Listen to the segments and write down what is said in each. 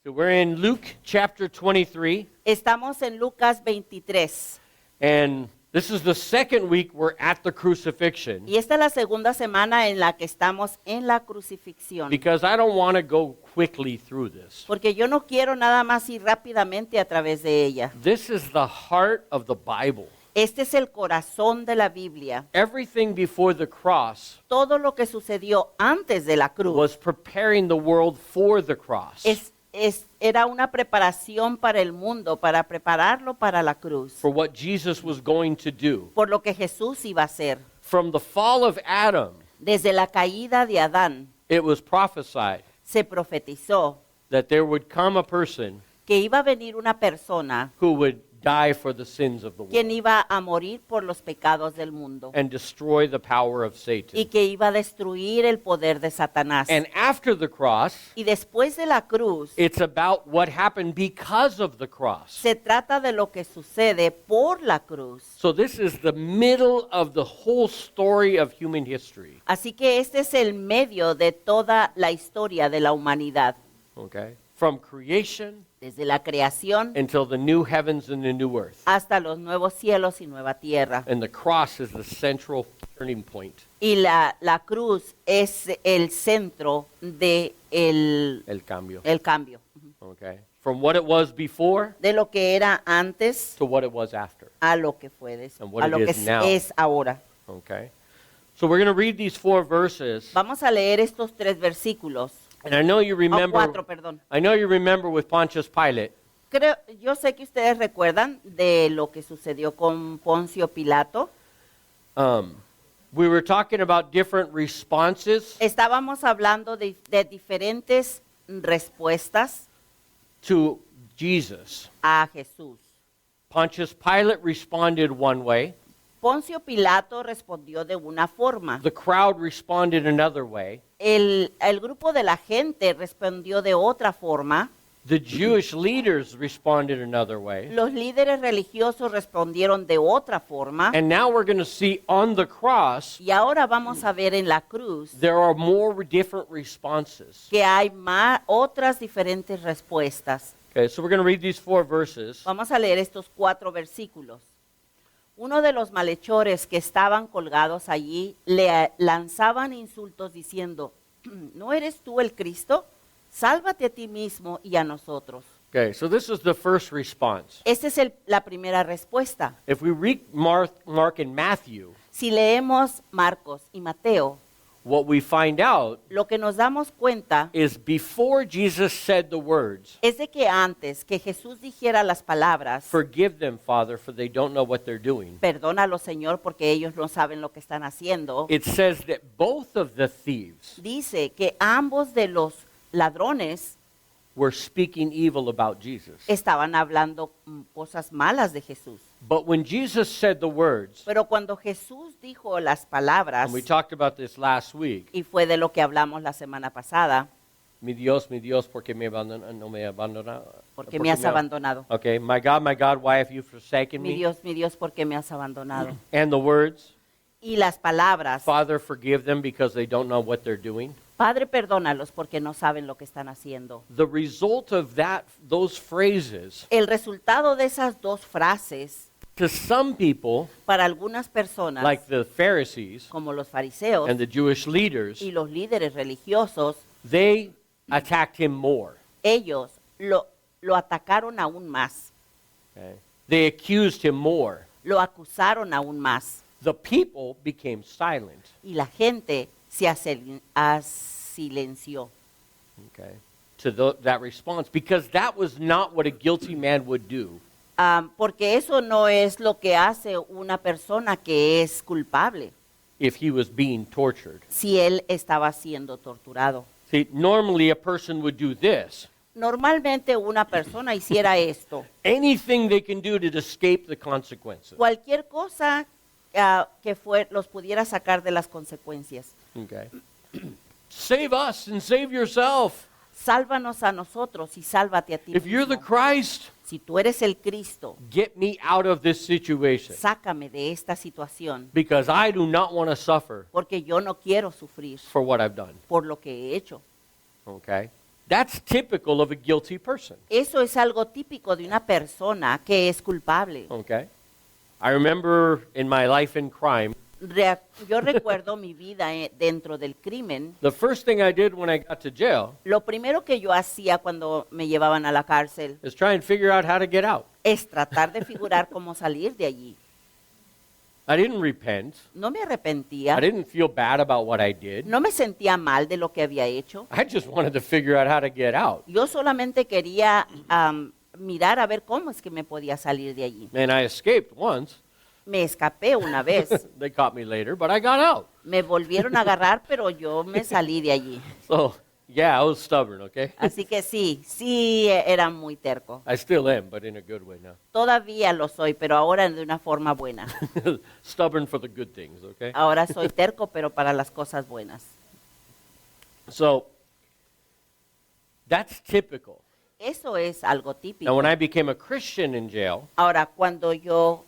So we're in Luke chapter 23, Estamos en Lucas 23 and this is the second week we're at the crucifixion y esta es la segunda semana en la que estamos en la crucifixión. because I don't want to go quickly through this. Porque yo no quiero nada más ir rápidamente a través de ella. This is the heart of the Bible. Este es el corazón de la Biblia. Everything before the cross Todo lo que sucedió antes de la cruz was preparing the world for the cross, era una preparación para el mundo, para prepararlo para la cruz, for what Jesus was going to do. por lo que Jesús iba a hacer. From the fall of Adam, Desde la caída de Adán it was prophesied se profetizó that there would come a person que iba a venir una persona who would die for the sins of the quien world iba a morir por los pecados del mundo and destroy the power of y Satan. que iba a destruir el poder de Satanás. And after the cross, Y después de la cruz, it's about what happened because of the cross. se trata de lo que sucede por la cruz. So this is the middle of the whole story of human history. Así que este es el medio de toda la historia de la humanidad, Okay? From creation desde la creación until the new heavens and the new earth. hasta los nuevos cielos y nueva tierra. And the cross is the central turning point. Y la cruz es el centro de El cambio. el cambio, Okay? From what it was before de lo que era antes to what it was after. a lo que fue And what a lo it que is now. es ahora. Okay? So we're going to read these 4 verses. Vamos a leer estos 3 versículos, And I know you o remember 4, perdón. I know you remember with Pontius Pilate. Yo sé que ustedes recuerdan de lo que sucedió con Poncio Pilato. We were talking about different responses Estábamos hablando de diferentes respuestas to Jesus. a Jesús. Pontius Pilate responded one way. Poncio Pilato respondió de una forma. The crowd responded another way. El grupo de la gente respondió de otra forma. The Jewish leaders responded another way. Los líderes religiosos respondieron de otra forma. And now we're going to see on the cross, Y ahora vamos a ver en la cruz there are more different responses. que hay otras diferentes respuestas. Okay, so we're going to read these 4 verses. Vamos a leer estos 4 versículos. Uno de los malhechores que estaban colgados allí le lanzaban insultos diciendo, ¿no eres tú el Cristo? Sálvate a ti mismo y a nosotros. Okay, so this is the first response. Esta es la primera respuesta. If we read Mark and Matthew, Si leemos Marcos y Mateo, what we find out lo que nos damos cuenta is before Jesus said the words, es de que antes que Jesús dijera las palabras, "Forgive them, Father, for they don't know what they're doing," perdónalo, Señor, porque ellos no saben lo que están haciendo, it says that both of the thieves dice que ambos de los ladrones were speaking evil about Jesus. estaban hablando cosas malas de Jesús. But when Jesus said the words, Pero cuando Jesús dijo las palabras, and we talked about this last week, y fue de lo que hablamos la semana pasada, mi Dios, ¿por qué no me abandonado? porque me has abandonado. Okay, my God, why have you forsaken me? Mi Dios, ¿por qué me has abandonado? And the words, Y las palabras, Father, forgive them because they don't know what they're doing. Padre, perdónalos porque no saben lo que están haciendo. The result of those phrases, El resultado de esas 2 frases, to some people, para algunas personas, like the Pharisees como los fariseos and the Jewish leaders, y los líderes religiosos, they attacked him more. ellos lo atacaron aún más, Okay? They accused him more. lo acusaron aún más. The people became silent. Y la gente se silenció Okay, to that response, because that was not what a guilty man would do. porque eso no es lo que hace una persona que es culpable If he was being tortured. si él estaba siendo torturado. See, normally a person would do this. Normalmente una persona hiciera esto, Anything they can do to escape the consequences. cualquier cosa que los pudiera sacar de las consecuencias. Okay. Save us and save yourself. Sálvanos a nosotros y sálvate a ti If you're the mismo. Christ, Si tú eres el Cristo, get me out of this situation, sácame de esta situación, because I do not want to suffer porque yo no quiero sufrir for what I've done. por lo que he hecho. Okay? That's typical of a guilty person. Eso es algo típico de una persona que es culpable. Okay? I remember in my life in crime, Yo recuerdo mi vida dentro del crimen. the first thing I did when I got to jail Lo primero que yo hacía cuando me llevaban a la cárcel is try and figure out how to get out. es tratar de figurar cómo salir de allí. I didn't repent. No me I arrepentía, didn't feel bad about what I did. no me sentía mal de lo que había hecho. I just wanted to figure out how to get out. Yo solamente quería mirar a ver cómo es que me podía salir de allí. And I escaped once. Me escapé una vez, They caught me later, but I got out. me volvieron a agarrar, pero yo me salí de allí. So, yeah, I was stubborn, okay? Así que sí era muy terco. I still am, but in a good way now. Todavía lo soy, pero ahora de una forma buena. Stubborn for the good things, okay? Ahora soy terco, pero para las cosas buenas. So, that's typical. Eso es algo Now, típico. when I became a Christian in jail, Ahora, cuando yo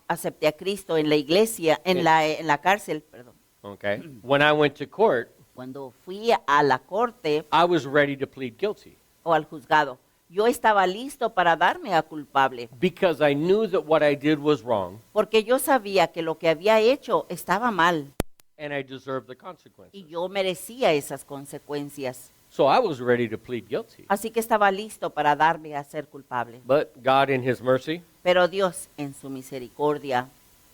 acepté a Cristo en la iglesia, en la cárcel, perdón, okay, when I went to court, cuando fui a la corte I was ready to plead guilty o al juzgado, yo estaba listo para darme a culpable, because I knew that what I did was wrong porque yo sabía que lo que había hecho estaba mal and I deserved the y consequences. yo merecía esas consecuencias. So I was ready to plead guilty. Así que estaba listo para darme a ser culpable. But God, in His mercy, Pero Dios, en su misericordia,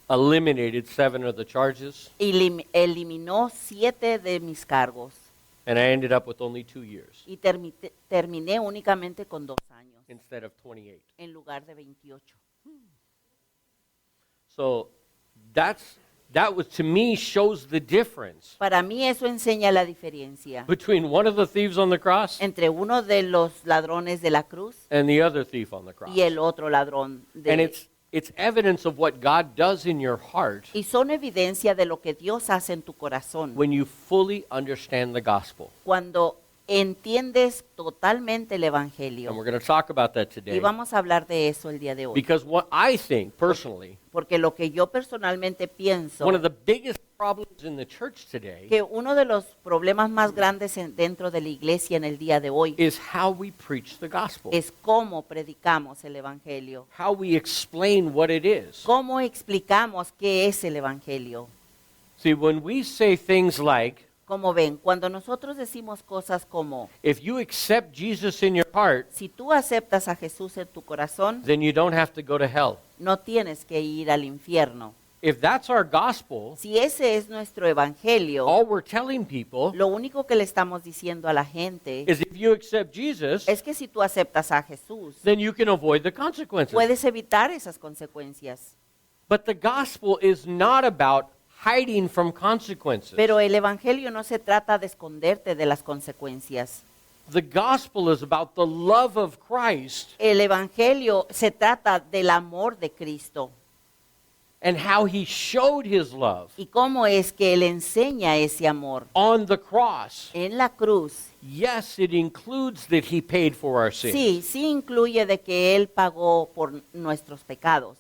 eliminated 7 of the charges, eliminó 7 de mis cargos and I ended up with only 2 years y terminé únicamente con 2 años instead of 28. en lugar de 28. So that was, to me, shows the difference Para mí eso enseña la diferencia between one of the thieves on the cross entre uno de los ladrones de la cruz and the other thief on the cross. y el otro ladrón And de it's evidence of what God does in your heart y son evidencia de lo que Dios hace en tu corazón when you fully understand the gospel. cuando entiendes totalmente el And evangelio. we're going to talk about that Y today vamos a hablar de eso el día de hoy, because what I think personally, porque lo que yo personalmente pienso one of the biggest problems in the church today que uno de los problemas más grandes dentro de la iglesia en el día de hoy is how we preach the gospel, es cómo predicamos el evangelio, how we explain what it is. cómo explicamos qué es el evangelio. See, when we say things like, Como ven, cuando nosotros decimos cosas como, if you accept Jesus in your heart, si tú aceptas a Jesús en tu corazón, then you don't have to go to hell. no tienes que ir al infierno. If that's our gospel, Si ese es nuestro evangelio, all we're telling people lo único que le estamos diciendo a la gente is if you accept Jesus, es que si tú aceptas a Jesús, then you can avoid the consequences. puedes evitar esas consecuencias. But the gospel is not about hiding from consequences. Pero el evangelio no se trata de esconderte de las consecuencias. The gospel is about the love of Christ El evangelio se trata del amor de Cristo and how he showed his love y cómo es que él enseña ese amor. on the cross. En la cruz, Yes, it includes that he paid for our sins. sí incluye de que él pagó por nuestros pecados.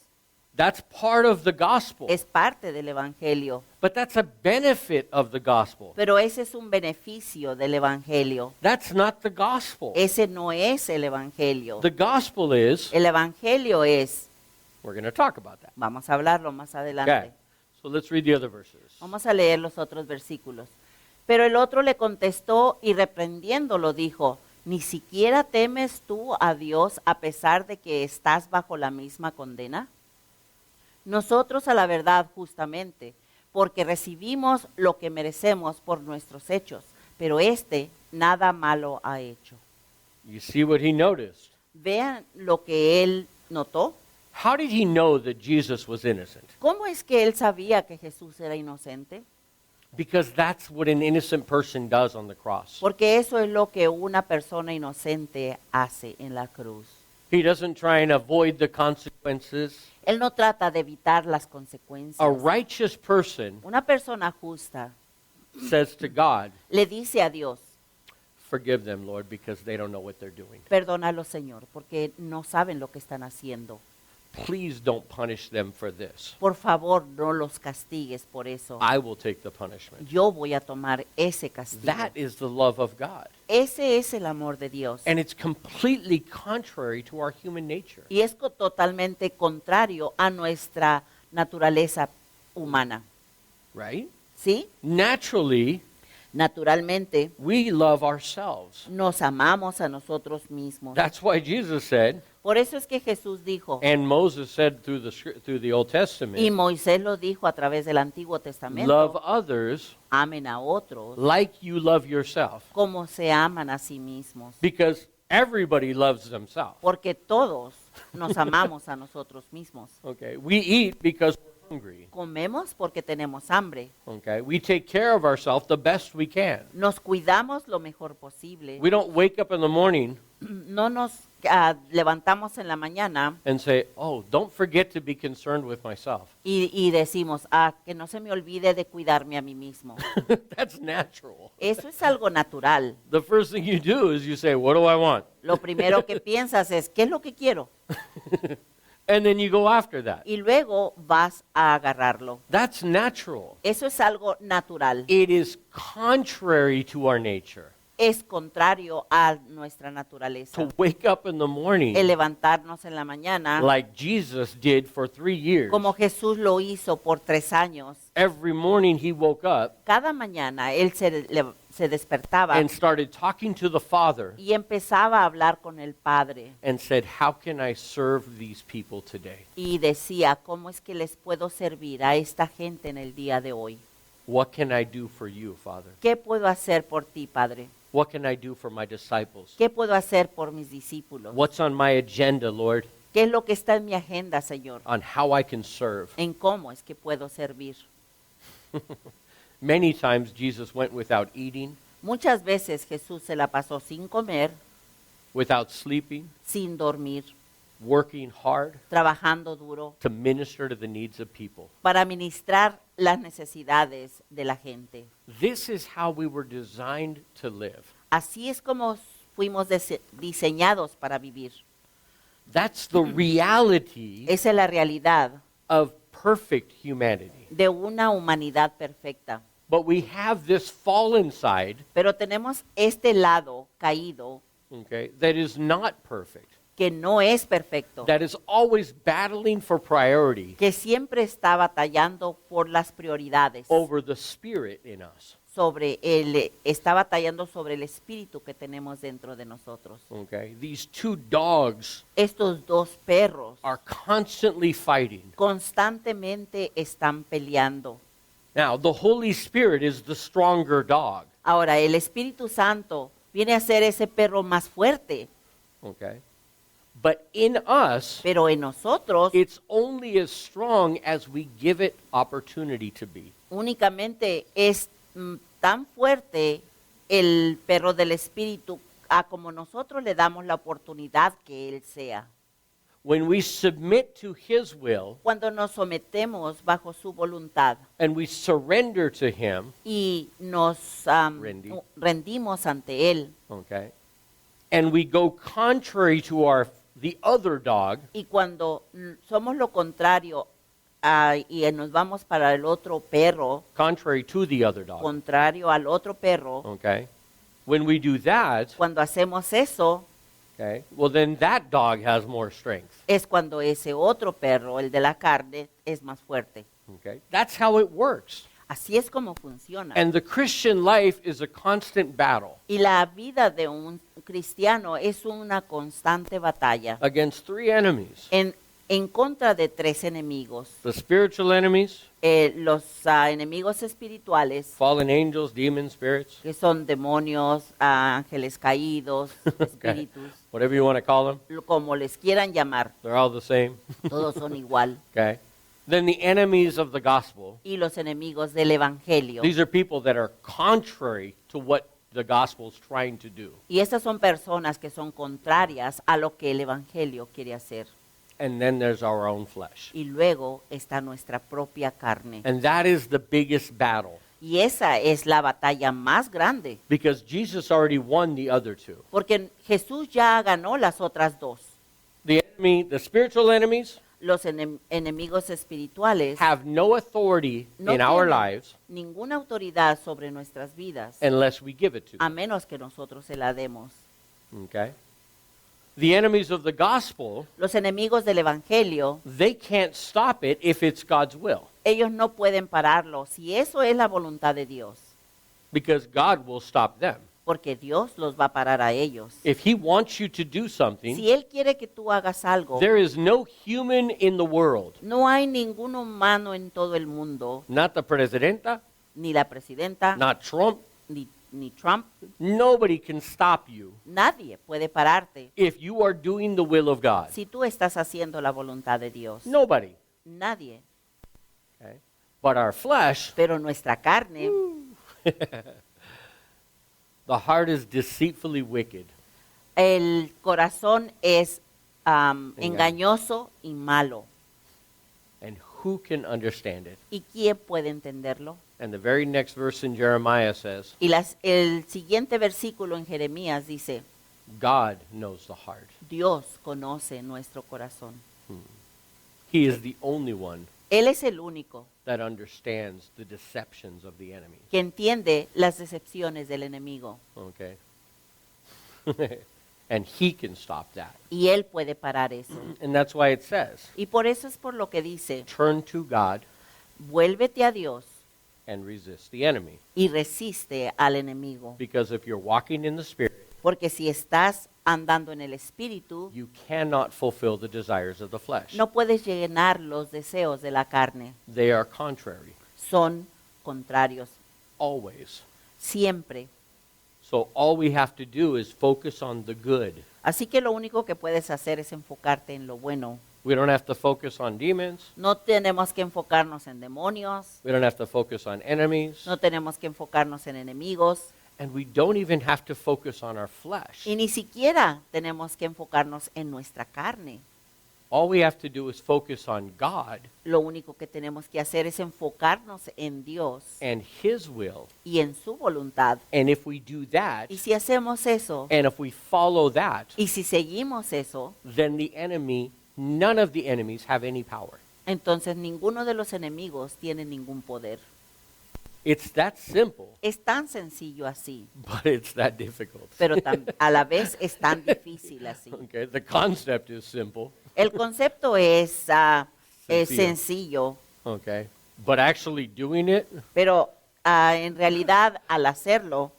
That's part of the gospel. Es parte del evangelio, But that's a benefit of the gospel. pero ese es un beneficio del evangelio. That's not the gospel. Ese no es el evangelio. The gospel is, El evangelio es, we're going to talk about that. vamos a hablarlo más adelante. Okay. So let's read the other verses. Vamos a leer los otros versículos. Pero el otro le contestó y reprendiéndolo dijo, ¿ni siquiera temes tú a Dios a pesar de que estás bajo la misma condena? Nosotros a la verdad justamente, porque recibimos lo que merecemos por nuestros hechos, pero este nada malo ha hecho. You see what he noticed. Vean lo que él notó. How did he know that Jesus was innocent? ¿Cómo es que él sabía que Jesús era inocente? Because that's what an innocent person does on the cross. Porque eso es lo que una persona inocente hace en la cruz. He doesn't try and avoid the consequences. Él no trata de evitar las consecuencias. A righteous person Una persona justa says to God, le dice a Dios, forgive them, Lord, because they don't know what they're doing. perdónalo, Señor, porque no saben lo que están haciendo. please don't punish them for this. Por favor, no los castigues por eso. I will take the punishment. Yo voy a tomar ese castigo. That is the love of God. Ese es el amor de Dios. And it's completely contrary to our human nature. Y es totalmente contrario a nuestra naturaleza humana. Right? ¿Sí? Naturally, Naturalmente, we love ourselves. nos amamos a nosotros mismos. That's why Jesus said, Por eso es que Jesús dijo, and Moses said through the Old y Testament, Moisés lo dijo a través del Antiguo love Testamento, others amen a otros like you love yourself. como se aman a sí mismos. Because everybody loves themselves. Porque todos nos amamos a nosotros mismos. Okay? We eat because we're hungry. Comemos porque tenemos hambre. Okay? We take care of ourselves the best we can. Nos cuidamos lo mejor posible. We don't wake up in the morning No nos levantamos en la mañana and say, oh, don't forget to be concerned with myself. y decimos, que no se me olvide de cuidarme a mí mismo. That's natural. Eso es algo natural. The first thing you do is you say, what do I want? Lo primero que piensas es, ¿qué es lo que quiero? And then you go after that. Y luego vas a agarrarlo. That's natural. Eso es algo natural. It is contrary to our nature Es contrario a nuestra naturaleza. to wake up in the morning El levantarnos en la mañana, like Jesus did for 3 years. como Jesús lo hizo por 3 años. Every morning he woke up Cada mañana él se despertaba and started talking to the Father y empezaba a hablar con el Padre and said, how can I serve these people today? y decía, ¿cómo es que les puedo servir a esta gente en el día de hoy? What can I do for you, Father? ¿Qué puedo hacer por ti, Padre? What can I do for my disciples? ¿Qué puedo hacer por mis discípulos? What's on my agenda, Lord, ¿Qué es lo que está en mi agenda, Señor? on how I can serve? En cómo es que puedo servir. Many times Jesus went without eating, Muchas veces Jesús se la pasó sin comer, without sleeping, sin dormir, working hard trabajando duro to minister to the needs of people. para ministrar las necesidades de la gente. This is how we were designed to live. Así es como fuimos diseñados para vivir. That's the reality Esa es la realidad of perfect humanity. de una humanidad perfecta. But we have this fallen side, Pero tenemos este lado caído okay, that is not perfect, que no es perfecto, that is always battling for priority que siempre está batallando por las prioridades, over the spirit in us. está batallando sobre el espíritu que tenemos dentro de nosotros. Okay? These two dogs Estos dos perros are constantly fighting. constantemente están peleando. Now, the Holy Spirit is the stronger dog. Ahora, el Espíritu Santo viene a ser ese perro más fuerte, Okay? But in us, pero en nosotros it's only as strong as we give it opportunity to be. únicamente es tan fuerte el perro del Espíritu a como nosotros le damos la oportunidad que él sea. When we submit to His will Cuando nos sometemos bajo su voluntad and we surrender to Him, y nos rendimos ante él, okay, and we go contrary to the other dog, y cuando somos lo contrario y nos vamos para el otro perro, contrary to the other dog, contrario al otro perro, okay, when we do that, cuando hacemos eso, okay, well then that dog has more strength. es cuando ese otro perro, el de la carne, es más fuerte. Okay, that's how it works. Así es como funciona. And the Christian life is a constant battle Y la vida de un cristiano es una constante batalla against 3 enemies: en contra de 3 enemigos. the spiritual enemies, Los enemigos espirituales, fallen angels, demon spirits, que son demonios, ángeles caídos, espíritus, whatever you want to call them. como les quieran llamar, They're all the same. todos son igual. Okay. Then the enemies of the gospel. Y los enemigos del evangelio. These are people that are contrary to what the gospel is trying to do. Y estas son personas que son contrarias a lo que el evangelio quiere hacer. And then there's our own flesh. Y luego está nuestra propia carne. And that is the biggest battle, Y esa es la batalla más grande, because Jesus already won the other 2. porque Jesús ya ganó las otras 2. The spiritual enemies, Los enemigos espirituales have no authority no in our tienen lives ninguna autoridad sobre nuestras vidas, unless we give it to a them. menos que nosotros se la demos. Okay? The enemies of the gospel, Los enemigos del Evangelio, they can't stop it if it's God's will, ellos no pueden pararlo si eso es la voluntad de Dios, because God will stop them. porque Dios los va a parar a ellos. If He wants you to do something, Si Él quiere que tú hagas algo, there is no human in the world, no hay ningún humano en todo el mundo, not the presidenta, ni la presidenta, not Trump, ni Trump, nobody can stop you nadie puede pararte if you are doing the will of God. si tú estás haciendo la voluntad de Dios. Nobody. Nadie. Okay? But our flesh, Pero nuestra carne, the heart is deceitfully wicked. el corazón es engañoso y malo. And who can understand it? ¿Y quién puede entenderlo? And the very next verse in Jeremiah says, Y el siguiente versículo en Jeremías dice, God knows the heart. Dios conoce nuestro corazón. He is the only one Él es el único that understands the deceptions of the enemy. que entiende las decepciones del enemigo. Okay? And He can stop that. Y Él puede parar eso. And that's why it says, Y por eso es por lo que dice, turn to God vuélvete a Dios and resist the enemy. y resiste al enemigo. Because if you're walking in the Spirit, Porque si estás andando en el Espíritu, you cannot fulfill the desires of the flesh. no puedes llenar los deseos de la carne. They are contrary, Son contrarios, always. siempre. So all we have to do is focus on the good. Así que lo único que puedes hacer es enfocarte en lo bueno. We don't have to focus on demons. No tenemos que enfocarnos en demonios, We don't have to focus on enemies. no tenemos que enfocarnos en enemigos And we don't even have to focus on our flesh. y ni siquiera tenemos que enfocarnos en nuestra carne. All we have to do is focus on God Lo único que tenemos que hacer es enfocarnos en Dios and His will. y en su voluntad. And if we do that, Y si hacemos eso, and if we follow that, y si seguimos eso, then the enemy, none of the enemies have any power. entonces ninguno de los enemigos tiene ningún poder. It's that simple, Es tan sencillo así, but it's that difficult. pero a la vez es tan difícil así. Okay, the concept is simple, El concepto es Sencillo. sencillo, okay, but actually doing it pero en realidad al hacerlo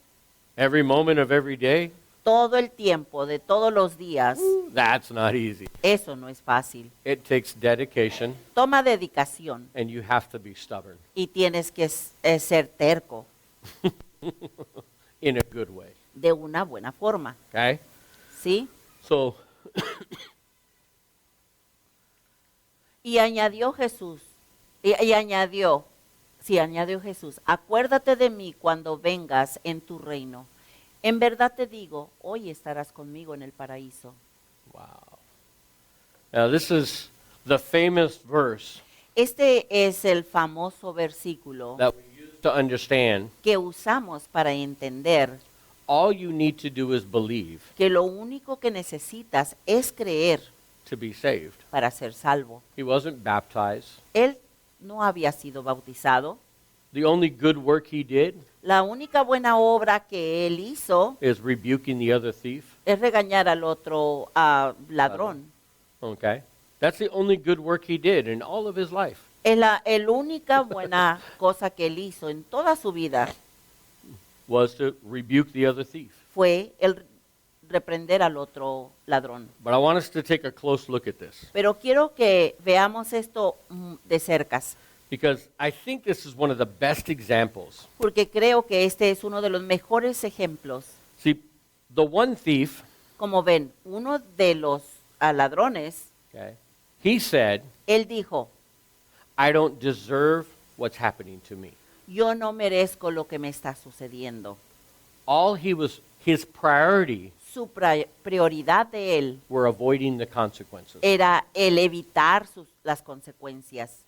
every moment of every day, todo el tiempo, de todos los días, that's not easy. eso no es fácil. It takes dedication, Toma dedicación and you have to be stubborn y tienes que ser terco in a good way. de una buena forma, Okay, ¿sí? so Y añadió Jesús, y añadió Jesús, acuérdate de mí cuando vengas en tu reino. En verdad te digo, hoy estarás conmigo en el paraíso. wow. Now this is the famous verse Este es el famoso versículo that we use to understand que usamos para entender all you need to do is believe que lo único que necesitas es creer to be saved. para ser salvo. He wasn't baptized. Él no había sido bautizado. The only good work he did La única buena obra que él hizo is rebuking the other thief. es regañar al otro ladrón. Okay? That's the only good work he did in all of his life. Es la única buena cosa que él hizo en toda su vida Was to rebuke the other thief. fue el reprender al otro ladrón. But I want us to take a close look at this Pero quiero que veamos esto de cercas, because I think this is one of the best examples. porque creo que este es uno de los mejores ejemplos. See, the one thief, Como ven, uno de los ladrones, okay, he said, él dijo, I don't deserve what's happening to me. yo no merezco lo que me está sucediendo. His priority Su prioridad de él were avoiding the consequences. era el evitar las consecuencias.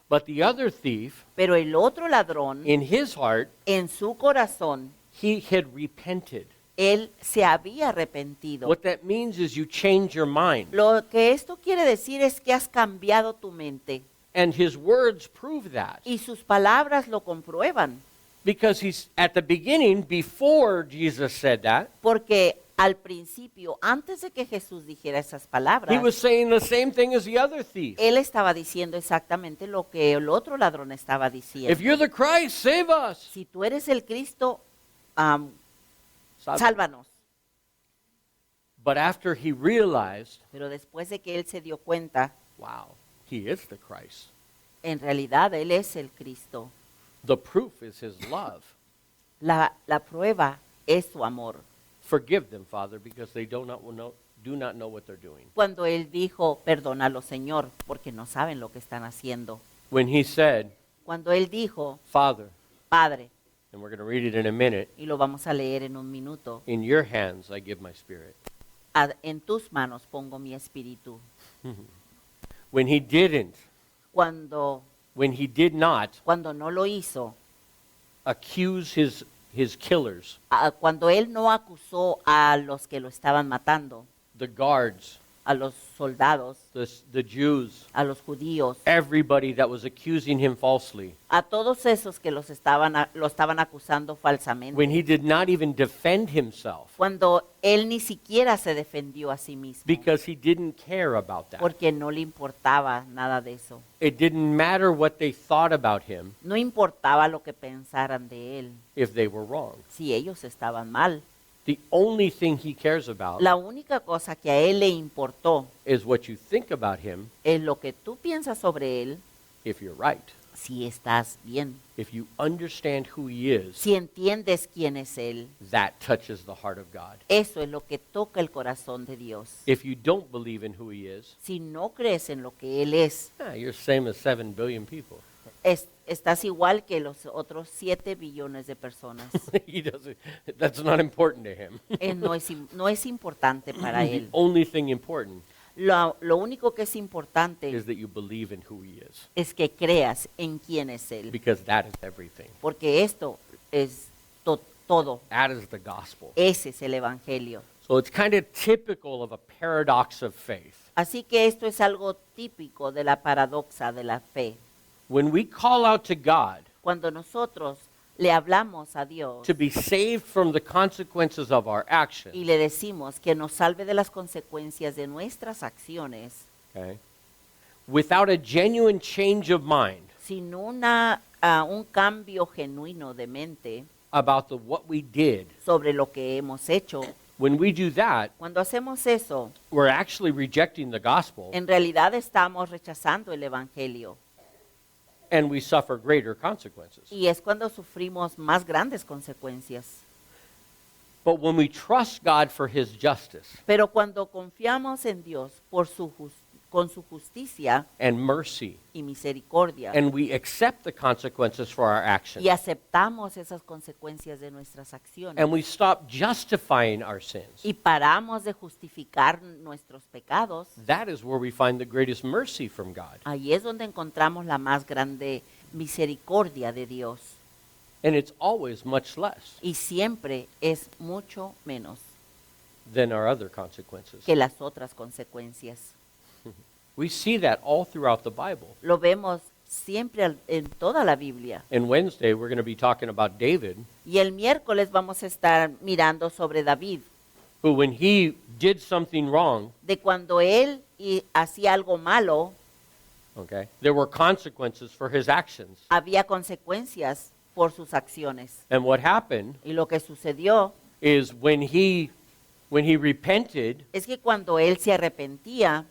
But the other thief, Pero el otro ladrón, in his heart, en su corazón, he had repented. él se había arrepentido. What that means is you change your mind. Lo que esto quiere decir es que has cambiado tu mente And his words prove that. y sus palabras lo comprueban, Because he's at the beginning, before Jesus said that, porque al principio, antes de que Jesús dijera esas palabras, he was saying the same thing as the other thief. él estaba diciendo exactamente lo que el otro ladrón estaba If diciendo. you're the Christ, save us. Si tú eres el Cristo, Salva. sálvanos. But after he realized, Pero después de que él se dio cuenta, wow, he is the Christ. en realidad él es el Cristo. The proof is his love. La prueba es su amor. Forgive them, Father, because they do not know what they're doing. Cuando él dijo, perdónalo, Señor, porque no saben lo que están haciendo. When he said, Cuando él dijo, Father, Padre, and we're going to read it in a minute, y lo vamos a leer en un minuto, in your hands I give my spirit. en tus manos pongo mi espíritu. When he didn't, Cuando when he did not no lo hizo, accuse his killers, cuando él no acusó a los que lo estaban matando, the guards, a los soldados, the Jews, a los judíos, everybody that was accusing him falsely, a todos esos que lo estaban acusando falsamente, when he did not even defend himself cuando él ni siquiera se defendió a sí mismo, because he didn't care about that. porque no le importaba nada de eso. It didn't matter what they thought about him No importaba lo que pensaran de él, if they were wrong. si ellos estaban mal. The only thing he cares about La única cosa que a él le importó is what you think about him es lo que tú piensas sobre él, if you're right. si estás bien, If you understand who he is, si entiendes quién es él. that touches the heart of God. Eso es lo que toca el corazón de Dios. If you don't believe in who he is, Si no crees en lo que él es, you're same as 7 billion people. estás igual que los otros 7 billones de personas. He doesn't, that's not important to him. No es importante para The él. only thing important Lo único que es importante is that you believe in who he is, es que creas en quién es él, because that is everything. porque esto es todo. That is the gospel. Ese es el evangelio. So it's kind of typical of a paradox of faith. Así que esto es algo típico de la paradoxa de la fe. When we call out to God Cuando nosotros le hablamos a Dios to be saved from the consequences of our y actions, le decimos que nos salve de las consecuencias de nuestras acciones, okay, without a genuine change of mind sin un cambio genuino de mente about what we did, sobre lo que hemos hecho, when we do that, cuando hacemos eso, we're actually rejecting the gospel en realidad estamos rechazando el evangelio. and we suffer greater consequences. Y es cuando sufrimos más grandes consecuencias. But when we trust God for his justice Pero cuando confiamos en Dios con su justicia and mercy, y misericordia, and we accept the consequences for our actions, y aceptamos esas consecuencias de nuestras acciones, and we stop justifying our sins, y paramos de justificar nuestros pecados, that is where we find the greatest mercy from God. ahí es donde encontramos la más grande misericordia de Dios. And it's always much less Y siempre es mucho menos than our other consequences. que las otras consecuencias. We see that all throughout the Bible. Lo vemos siempre en toda la Biblia. And Wednesday, we're going to be talking about David, Y el miércoles vamos a estar mirando sobre David, who when he did something wrong, de cuando él hacía algo malo, okay, there were consequences for his actions. había consecuencias por sus acciones. And what happened Y lo que sucedió is when he repented es que cuando él se arrepentía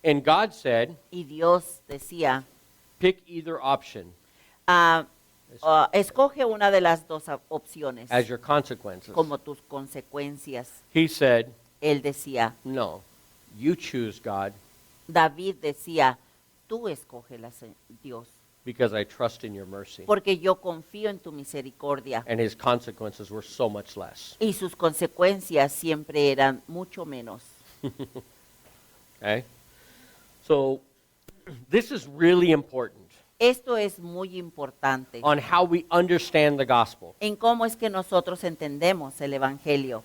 and God said, y Dios decía, pick either option escoge una de las dos opciones as your consequences. como tus consecuencias, He said, él decía, no, you choose God David decía, tú escógelas, Dios, because I trust in your mercy. porque yo confío en tu misericordia. And his consequences were so much less. Y sus consecuencias siempre eran mucho menos. Okay? So this is really important. Esto es muy importante on how we understand the gospel. en cómo es que nosotros entendemos el Evangelio.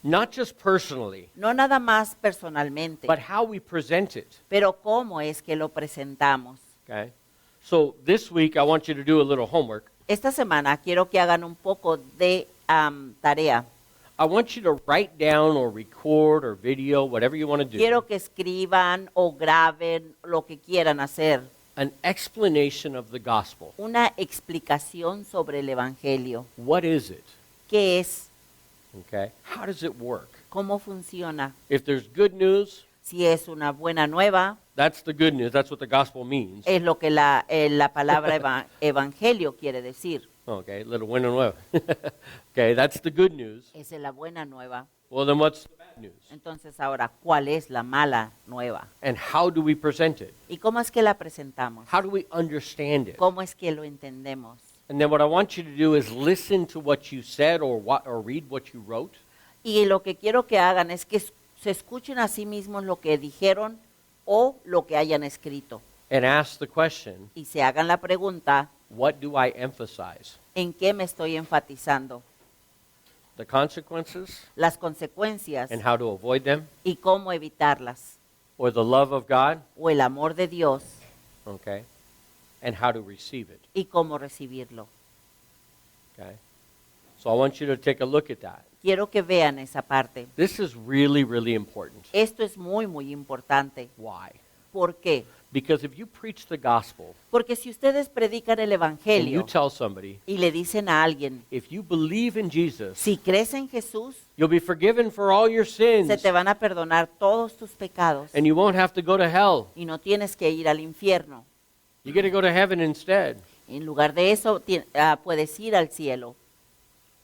Not just personally, No nada más personalmente, but how we present it. pero cómo es que lo presentamos. Okay? So this week I want you to do a little homework. Esta semana quiero que hagan un poco de tarea. I want you to write down or record or video, whatever you want to do, Quiero que escriban o graben lo que quieran hacer. an explanation of the gospel. Una explicación sobre el Evangelio. What is it? ¿Qué es? Okay? How does it work? ¿Cómo funciona? If there's good news, Si es una buena nueva, that's the good news. That's what the gospel means. es lo que la palabra evangelio quiere decir. Okay, little buena nueva. Okay, that's the good news. Esa es la buena nueva. Well, then what's the bad news? Entonces ahora, ¿cuál es la mala nueva? And how do we present it? ¿Y cómo es que la presentamos? How do we understand it? ¿Cómo es que lo entendemos? And then what I want you to do is listen to what you said or read what you wrote. Y lo que quiero que hagan es que se escuchen a sí mismos lo que dijeron o lo que hayan escrito. And ask the question, Y se hagan la pregunta, what do I emphasize? ¿en qué me estoy enfatizando? The consequences Las consecuencias and how to avoid them, y cómo evitarlas. or the love of God, O el amor de Dios okay, and how to receive it, y cómo recibirlo. okay? So I want you to take a look at that. Quiero que vean esa parte. This is really, really important. Esto es muy, muy importante. Why? ¿Por qué? Because if you preach the gospel Porque si ustedes predican el and you Evangelio tell somebody, y le dicen a alguien, if you believe in Jesus, si crees en Jesús, you'll be forgiven for all your sins, se te van a perdonar todos tus pecados and you won't have to go to hell. y no tienes que ir al infierno. You get to go to heaven instead. En lugar de eso, puedes ir al cielo.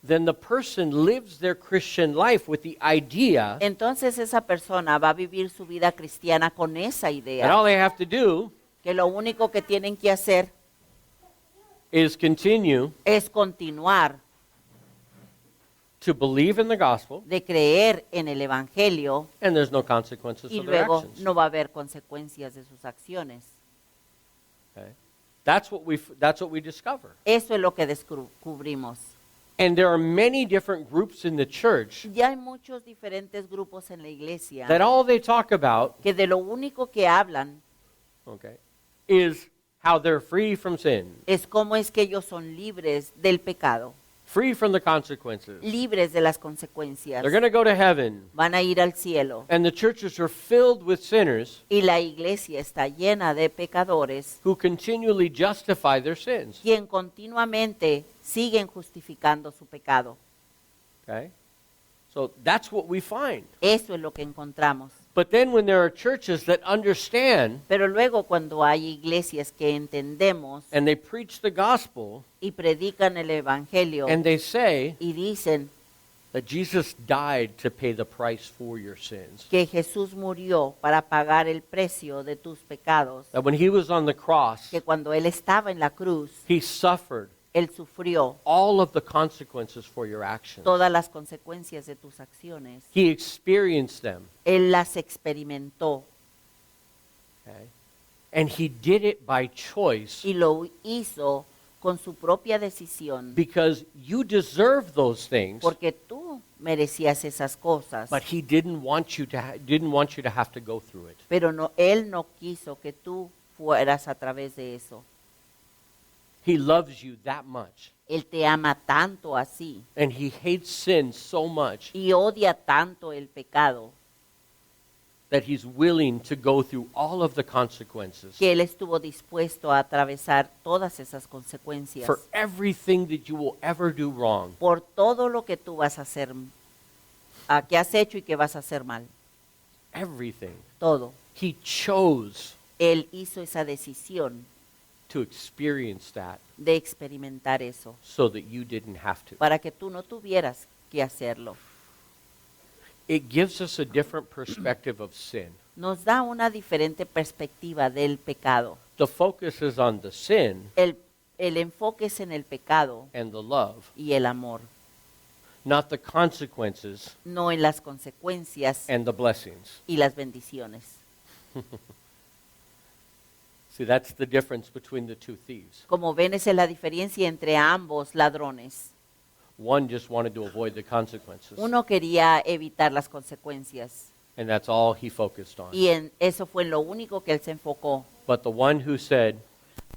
Then the person lives their Christian life with the idea Entonces esa persona va a vivir su vida cristiana con esa that idea, all they have to do que lo único que tienen que hacer is continue es continuar to believe in the gospel, de creer en el Evangelio and there's no consequences y for their luego actions. no va a haber consecuencias de sus acciones. Okay? That's what we discover. Eso es lo que descubrimos. And there are many different groups in the church Ya hay muchos diferentes grupos en la iglesia that all they talk about, que de lo único que hablan okay, is how they're free from sin, es cómo es que ellos son libres del pecado, free from the consequences. libres de las consecuencias. They're going to go to heaven, Van a ir al cielo. and the churches are filled with sinners Y la iglesia está llena de pecadores who continually justify their sins. quien continuamente siguen justificando su pecado. Okay? So that's what we find. Eso es lo que encontramos. But then when there are churches that understand Pero luego cuando hay iglesias que entendemos and they preach the gospel y predican el evangelio and they say y dicen that Jesus died to pay the price for your sins, que Jesús murió para pagar el precio de tus pecados, that when he was on the cross, que cuando Él estaba en la cruz, he suffered Él sufrió all of the consequences for your actions. todas las consecuencias de tus acciones. He experienced them. Él las experimentó Okay? And he did it by choice y lo hizo con su propia decisión, because you deserve those things, porque tú merecías esas cosas, but he didn't want you to have to go through it. pero no, Él no quiso que tú fueras a través de eso. He loves you that much, Él te ama tanto así and he hates sin so much y odia tanto el pecado that he's willing to go through all of the consequences que Él estuvo dispuesto a atravesar todas esas consecuencias for everything that you will ever do wrong. por todo lo que tú vas a hacer, que has hecho y que vas a hacer mal. Everything. Todo. He chose Él hizo esa decisión to experience that de experimentar eso so that you didn't have to. para que tú no tuvieras que hacerlo. It gives us a different perspective of sin. Nos da una diferente perspectiva del pecado. The focus is on the sin El enfoque es en el pecado and the love, y el amor, not the consequences no en las consecuencias and the blessings. y las bendiciones. See, that's the difference between the two thieves. Como ven, esa es la diferencia entre ambos ladrones. One just wanted to avoid the consequences, Uno quería evitar las consecuencias and that's all he focused on. y en eso fue lo único que él se enfocó. But the one who said,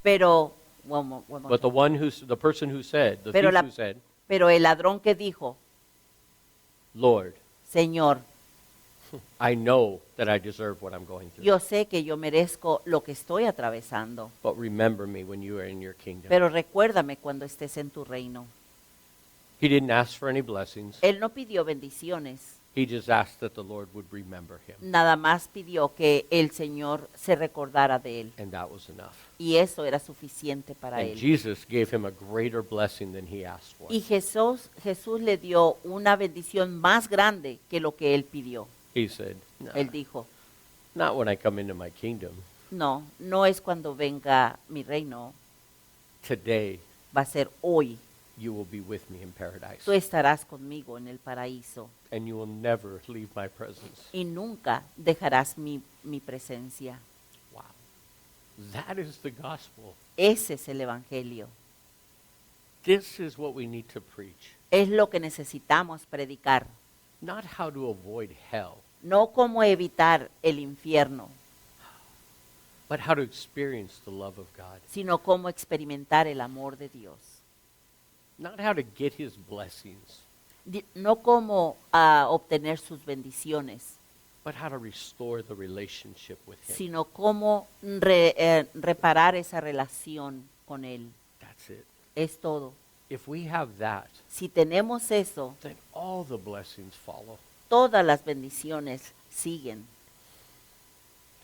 Pero, the person who said, the Pero thief la- who said, pero el ladrón que dijo, Lord, Señor, I know that I deserve what I'm going through, yo sé que yo merezco lo que estoy atravesando, but remember me when you are in your kingdom. pero recuérdame cuando estés en tu reino. He didn't ask for any blessings. Él no pidió bendiciones, He just asked that the Lord would remember him, nada más pidió que el Señor se recordara de él. and that was enough. Y eso era suficiente para And él. Jesus gave him a greater blessing than he asked for. Y Jesús le dio una bendición más grande que lo que él pidió. He said, "No, Él dijo, not when I come into my kingdom. no, no es cuando venga mi reino, Today va a ser hoy. you will be with me in paradise, Tú estarás conmigo en el paraíso and you will never leave my presence." y nunca dejarás mi presencia. Wow. That is the gospel. Ese es el Evangelio. This is what we need to preach. Es lo que necesitamos predicar. Not how to avoid hell, No cómo evitar el infierno, but how to experience the love of God. sino cómo experimentar el amor de Dios. Not how to get his blessings, No cómo obtener sus bendiciones, but how to restore the relationship with him. sino cómo reparar esa relación con Él. That's it. Es todo. If we have that, Si tenemos eso, then all the blessings follow. todas las bendiciones siguen.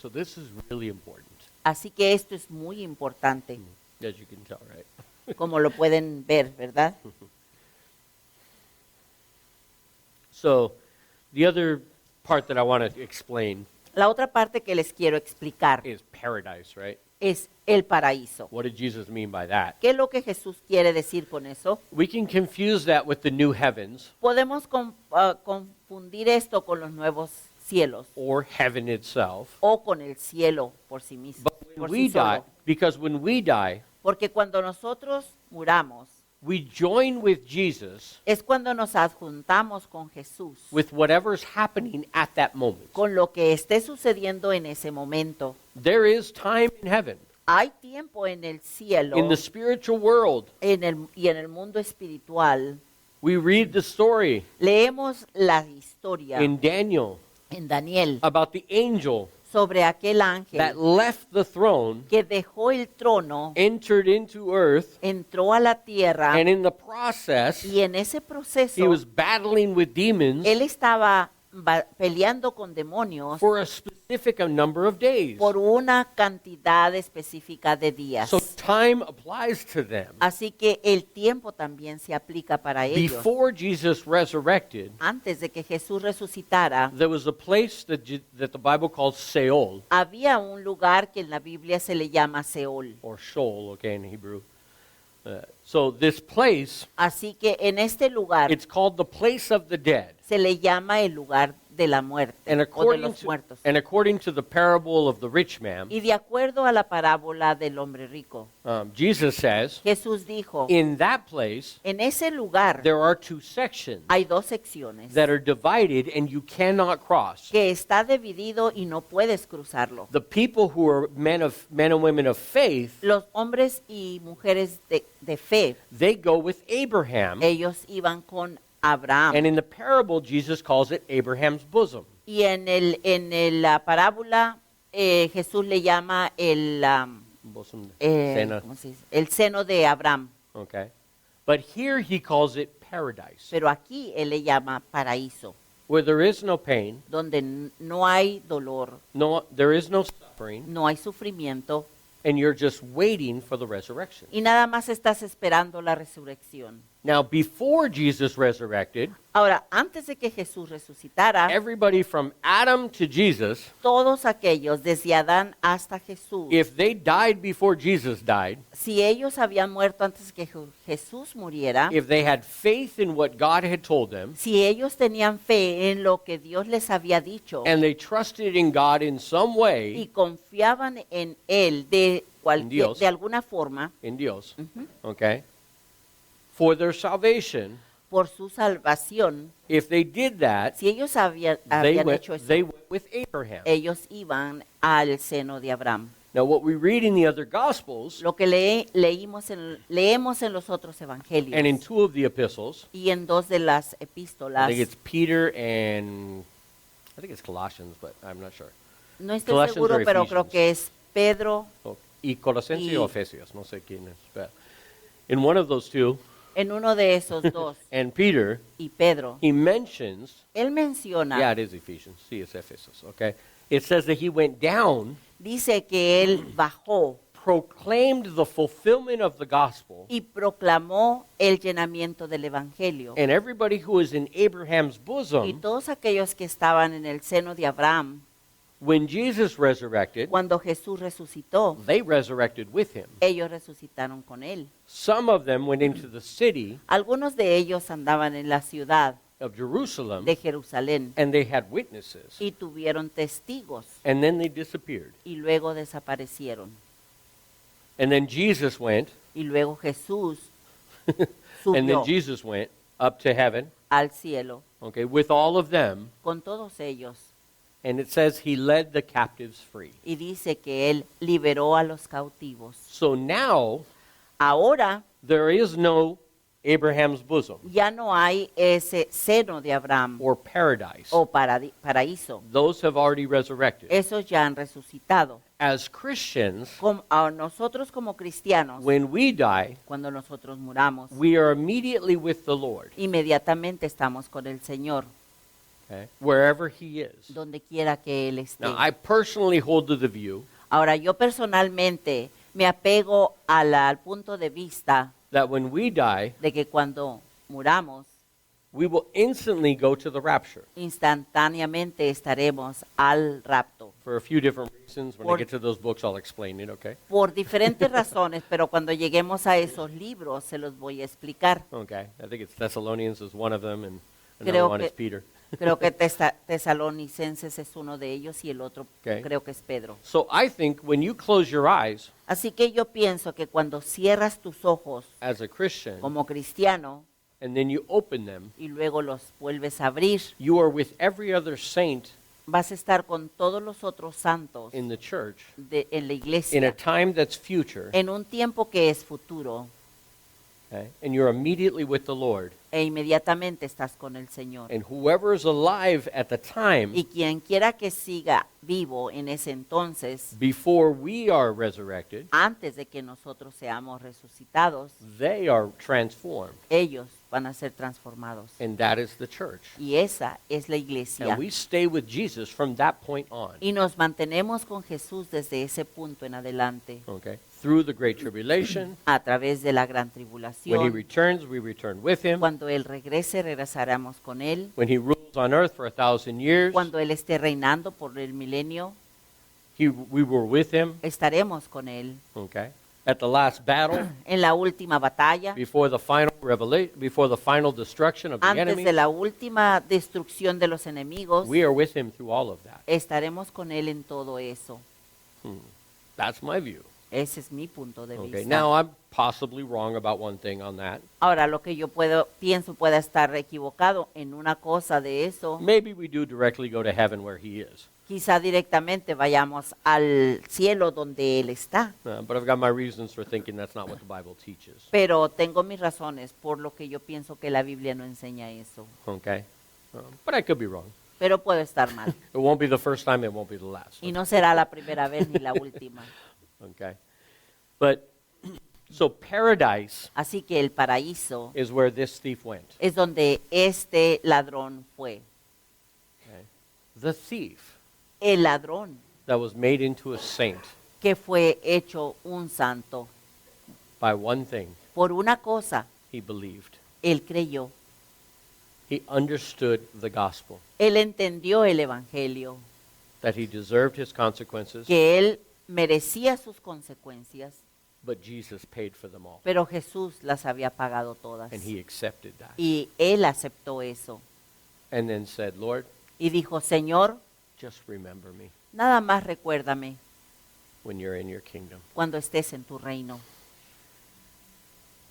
So this is really important, Así que esto es muy importante, as you can tell, right? como lo pueden ver, ¿verdad? So the other part that I want to explain La otra parte que les quiero explicar is paradise, right? es el paraíso. What did Jesus mean by that? ¿Qué es lo que Jesús quiere decir con eso? We can confuse that with the new heavens Podemos confundir esto con los nuevos cielos or heaven itself. o con el cielo por sí mismo. But when por we sí solo. die, because when we die, Porque cuando nosotros muramos, we join with Jesus es cuando nos adjuntamos con Jesús, with whatever's happening at that moment. con lo que esté sucediendo en ese momento. There is time in heaven, Hay tiempo en el cielo in the spiritual world. y en el mundo espiritual. We read the story Leemos la historia in Daniel en Daniel about the angel sobre aquel that ángel left the throne, que dejó el trono, entered into earth, entró a la tierra and in the process, y en ese proceso he was battling with demons él estaba peleando con demonios for a specific number of days. por una cantidad específica de días. So time applies to them. Así que el tiempo también se aplica para ellos. Before Jesus resurrected, Antes de que Jesús resucitara, there was a place that the Bible calls Sheol, había un lugar que en la Biblia se le llama Seol. or Sheol, okay, in Hebrew. So this place, Así que en este lugar it's called the place of the dead. se le llama el lugar de la muerte And o de according los to, muertos. and according to the parable of the rich man, Y de acuerdo a la parábola del hombre rico, Jesus says, Jesús dijo, in that place, en ese lugar there are two sections hay dos secciones that are divided and you cannot cross. que está dividido y no puedes cruzarlo. The people who are men and women of faith, Los hombres y mujeres de fe, they go with Abraham. ellos iban con Abraham. And in the parable, Jesus calls it Abraham's bosom. Y la parábola Jesús le llama Bosom, el seno, ¿cómo se dice? El seno de Abraham. okay. But here he calls it paradise, Pero aquí él le llama paraíso, where there is no pain, donde no hay dolor, there is no suffering, no hay sufrimiento and you're just waiting for the resurrection. y nada más estás esperando la resurrección. Now, before Jesus resurrected, Ahora, antes de que Jesús resucitara, everybody from Adam to Jesus, todos aquellos, desde Adán hasta Jesús, if they died before Jesus died, si ellos habían muerto antes que Jesús muriera, if they had faith in what God had told them, si ellos tenían fe en lo que Dios les había dicho and they trusted in God in some y way, confiaban en Él Dios. de alguna forma, in Dios, okay, for their salvation, por su salvación, if they did that, si ellos habían hecho eso, they went with Abraham. ellos iban al seno de Abraham. Now, what we read in the other Gospels Lo que leemos en los otros evangelios and in two of the epistles, y en dos de las I epístolas, think it's Peter and I think it's Colossians, but I'm not sure. no estoy Colossians seguro, or pero creo Ephesians. que es Pedro. Y Colosenses Y- o Efesios, no sé quién es. But in one of those two, En uno de esos dos, and Peter, y Pedro, he mentions, él menciona, yeah, it is Ephesians. Sí, es Efesios, okay? It says that he went down, dice que él bajó proclaimed the fulfillment of the gospel, y proclamó el llenamiento del evangelio. and everybody who was in Abraham's Y bosom, todos aquellos que estaban en el seno de Abraham, when Jesus resurrected, cuando Jesús resucitó, they resurrected with him. ellos resucitaron con él. Some of them went into the city Algunos de ellos andaban en la ciudad of Jerusalem, de Jerusalén and they had witnesses, y tuvieron testigos and then they disappeared. y luego desaparecieron. And then Jesus went, Y luego Jesús and then subió Jesus went up to heaven, al cielo okay, with all of them, con todos ellos and it says he led the captives free. y dice que él liberó a los cautivos. So now Ahora there is no Abraham's bosom ya no hay ese seno de Abraham or paradise. o paraíso. Those have already resurrected. Esos ya han resucitado. As Christians, A nosotros como cristianos, when we die, cuando nosotros muramos, we are immediately with the Lord, inmediatamente estamos con el Señor, okay, wherever he is. donde quiera que Él esté. Now, I personally hold to the view Ahora, yo personalmente me apego al punto de vista that when we die, de que cuando muramos, we will instantly go to the rapture instantáneamente estaremos al rapto. for a few different reasons. When I Por- get to those books, I'll explain it, okay? Por diferentes razones, pero cuando lleguemos a esos libros se los voy a explicar. Okay. I think it's Thessalonians is one of them, and another Creo one que- is Peter. Creo que Tesalonicenses es uno de ellos y el otro Okay. creo que es Pedro. So I think when you close your eyes Así que yo pienso que cuando cierras tus ojos as a Christian como cristiano and then you open them, y luego los vuelves a abrir, you are with every other saint vas a estar con todos los otros santos in the church en la in a iglesia time that's future, en un tiempo que es futuro okay? And you're immediately with the Lord. e inmediatamente estás con el Señor. And whoever is alive at the time Y quien quiera que siga vivo en ese entonces, before we are resurrected, antes de que nosotros seamos resucitados, they are transformed. ellos van a ser transformados. And that is the church. Y esa es la iglesia. And we stay with Jesus from that point on, Y nos mantenemos con Jesús desde ese punto en adelante, okay? Through the great tribulation. a través de la gran When he tribulación. returns, we return with him. Cuando Él regrese, regresaremos con Él. When he rules on earth for 1,000 years, Cuando Él esté reinando por el milenio, we were with him, estaremos con Él. okay? At the last battle, En la última batalla, before the final revelation, before the final destruction of the antes enemy, de la última destrucción de los enemigos, we are with him through all of that. estaremos con Él en todo eso. That's my view. Ese es mi punto de Okay. vista. Now I'm possibly wrong about one thing on that. Ahora, lo que yo pienso pueda estar equivocado en una cosa de eso. Maybe we do directly go to heaven where he is. Quizá directamente vayamos al cielo donde Él está. But I've got my reasons for thinking that's not what the Bible teaches. Pero tengo mis razones por lo que yo pienso que la Biblia no enseña eso. Okay. But I could be wrong. Pero puedo estar mal. It won't be the first time, it won't be the last. Y no será la primera vez ni la última. Okay. But so paradise Así que el paraíso is where this thief went. es donde este ladrón fue. Okay. The thief El ladrón that was made into a saint que fue hecho un santo by one thing, por una cosa, he believed. Él creyó. He understood the gospel, Él entendió el Evangelio, that he deserved his consequences, que él merecía sus consecuencias, but Jesus paid for them all. pero Jesús las había pagado todas. And he accepted that. Y él aceptó eso. And then said, Lord, Y dijo, Señor, just remember me nada más recuérdame when you're in your kingdom. cuando estés en tu reino.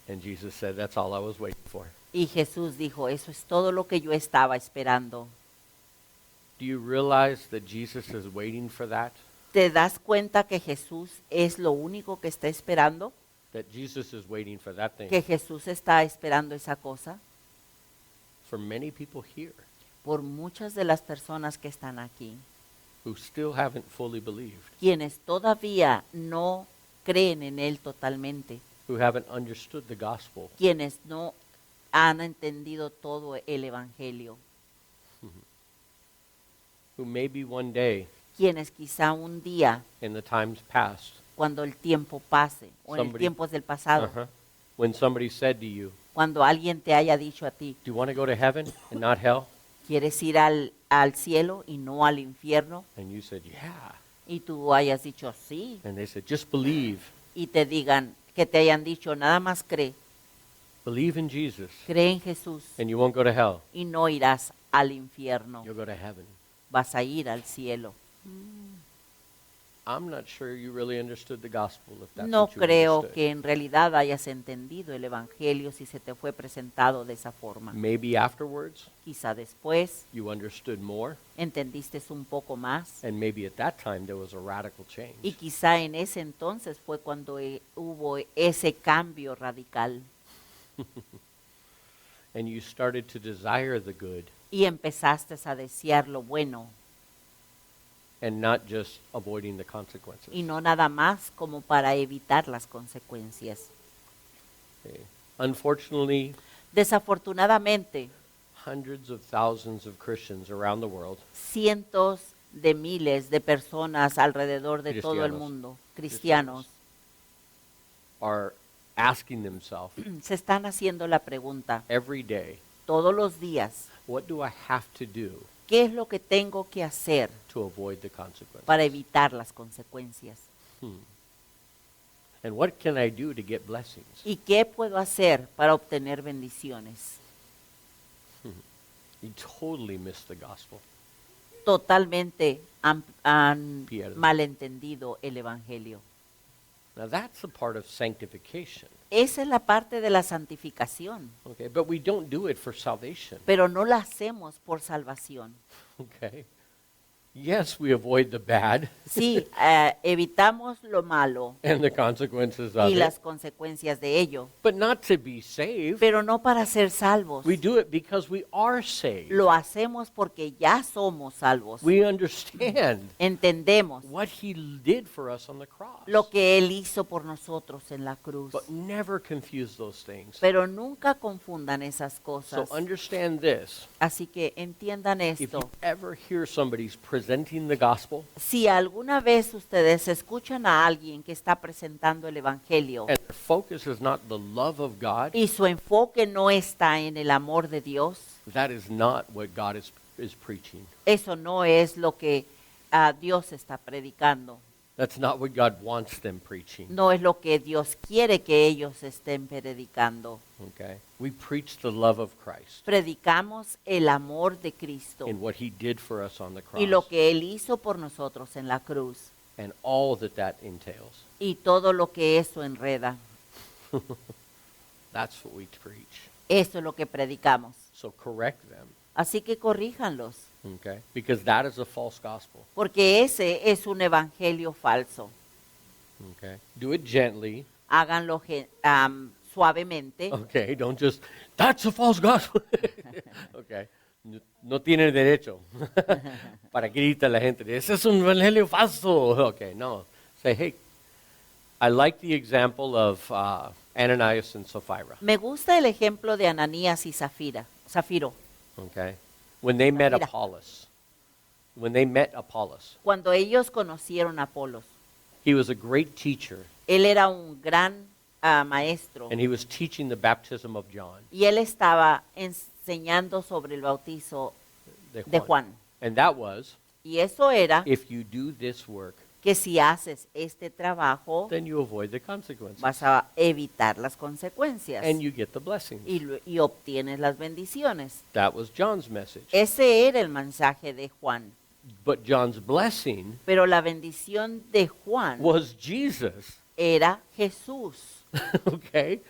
And Jesus said, that's all I was waiting for. Y Jesús dijo, eso es todo lo que yo estaba esperando. Do you realize that Jesus is waiting for that? ¿Te das cuenta que Jesús es lo único que está esperando? That Jesus is waiting for that thing Que Jesús está esperando esa cosa for many people here por muchas de las personas que están aquí, who still haven't fully believed, quienes todavía no creen en Él totalmente, who haven't understood the gospel, quienes no han entendido todo el Evangelio, who maybe one day quienes quizá un día, in the times past, cuando el tiempo pase, o en el Somebody- tiempo del pasado, when somebody said to you, cuando alguien te haya dicho a ti, do you want to go to heaven and not hell? ¿quieres ir al cielo y no al infierno? And you said, yeah. Y tú hayas dicho sí, And they said, just believe. y te digan, que te hayan dicho, nada más cree, Believe in Jesus cree en Jesús and you won't go to hell. y no irás al infierno, You'll go to heaven. vas a ir al cielo. I'm not sure you really understood the gospel if that's No what you creo understood. que en realidad hayas entendido el Evangelio si se te fue presentado de esa forma. Maybe afterwards Quizá después you understood more, entendiste un poco más and maybe at that time there was a radical change. y quizá en ese entonces fue cuando hubo ese cambio radical And you started to desire the good y empezaste a desear lo bueno and not just avoiding the consequences. y no nada más como para evitar las consecuencias. Okay. Unfortunately, Desafortunadamente, hundreds of thousands of Christians around the world cientos de miles de personas alrededor de todo el Cristianos. mundo, cristianos, are asking themselves se están haciendo la pregunta every day, todos los días, what do I have to do ¿qué es lo que tengo que hacer to avoid the consequences? para evitar las consecuencias? And what can I do to get blessings? ¿Y qué puedo hacer para obtener bendiciones? You totally missed the gospel. Totalmente han Pierden. malentendido el Evangelio. Now that's a part of sanctification. Esa es la parte de la santificación, Okay, but we don't do it for salvation. pero no la hacemos por salvación. Okay. Yes, we avoid the bad Sí, evitamos lo malo and the consequences of y it, las consecuencias de ello, but not to be saved. pero no para ser salvos. We do it because we are saved. Lo hacemos porque ya somos salvos. We understand Entendemos what he did for us on the cross. lo que Él hizo por nosotros en la cruz, But never confuse those things. pero nunca confundan esas So cosas. understand this. Así que entiendan If esto. you ever hear somebody's presenting the gospel Si alguna vez ustedes escuchan a alguien que está presentando el Evangelio and their focus is not the love of God, y su enfoque no está en el amor de Dios, that is not what God is preaching. eso no es lo que Dios está predicando. That's not what God wants them preaching. No es lo que Dios quiere que ellos estén predicando. Okay? We preach the love of Christ Predicamos el amor de Cristo and what he did for us on the cross y lo que Él hizo por nosotros en la cruz and all that that entails. y todo lo que eso enreda. That's what we preach. Eso es lo que predicamos. So correct them, Así que corríjanlos, okay? Because that is a false gospel. porque ese es un evangelio falso. Okay? Do it gently. Háganlo suavemente. Okay, don't just, that's a false gospel. Okay. No tiene derecho para gritar a la gente, ese es un evangelio falso. Okay, no. Say, hey, I like the example of Ananias and Sapphira. Me gusta el ejemplo de Ananías y Zafiro. Okay? When they met Sapphira. Apollos. When they met Apollos. Cuando ellos conocieron a Apolos, He was a great teacher, él era un gran maestro and he was teaching the baptism of John, y él estaba enseñando sobre el bautizo de Juan. And that was, Y eso era if you do this work, que si haces este trabajo then you avoid the consequences, vas a evitar las consecuencias and you get the blessings. y obtienes las bendiciones. That was John's message. Ese era el mensaje de Juan. But John's blessing Pero la bendición de Juan was Jesus. era Jesús. Okay?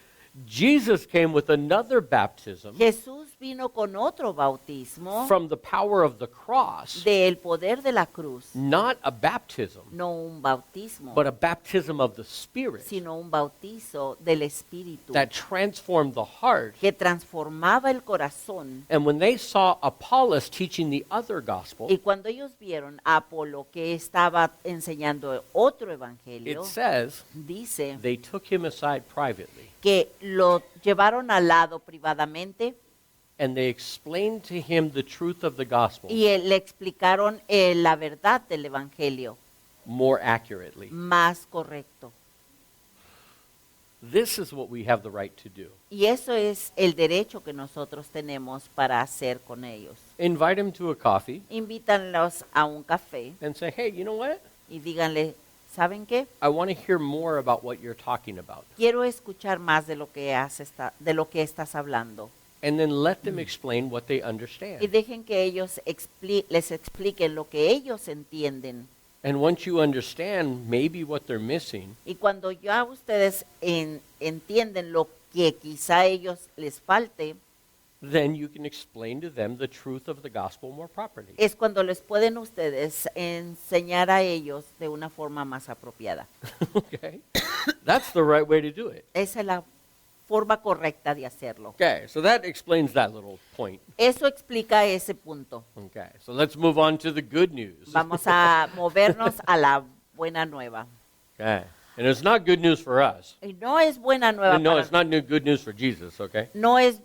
Jesus came with another baptism Jesús vino con otro bautismo from the power of the cross, del poder de la cruz. not a baptism, No un bautismo, but a baptism of the Spirit sino un bautizo del Espíritu that transformed the heart. que transformaba el corazón. And when they saw Apollos teaching the other gospel, Y cuando ellos vieron a Apolo que estaba enseñando otro evangelio, it says dice they took him aside privately que lo llevaron al lado privadamente and they explained to him the truth of the gospel y le explicaron la verdad del evangelio more accurately. más correcto. This is what we have the right to do. Y eso es el derecho que nosotros tenemos para hacer con ellos. Invite him to a coffee Invítanlos a un café and say, hey, you know what? y díganle, ¿saben qué? I want to hear more about what you're talking about. Quiero escuchar más de lo que de lo que estás hablando. And then let them explain what they Y understand. dejen que ellos les expliquen lo que ellos entienden. And once you understand maybe what they're missing, Y cuando ya ustedes entienden lo que quizá a ellos les falte, then you can explain to them the truth of the gospel more properly. es cuando les pueden ustedes enseñar a ellos de una forma más apropiada. Okay? That's the right way to do it. Esa es la forma correcta de hacerlo. Okay, so that explains that little point. Eso explica ese punto. Okay, so let's move on to the good news. Vamos a movernos a la buena nueva. Okay, and it's not good news for us. Y no es buena nueva No, para it's not good news for Jesus, okay? no es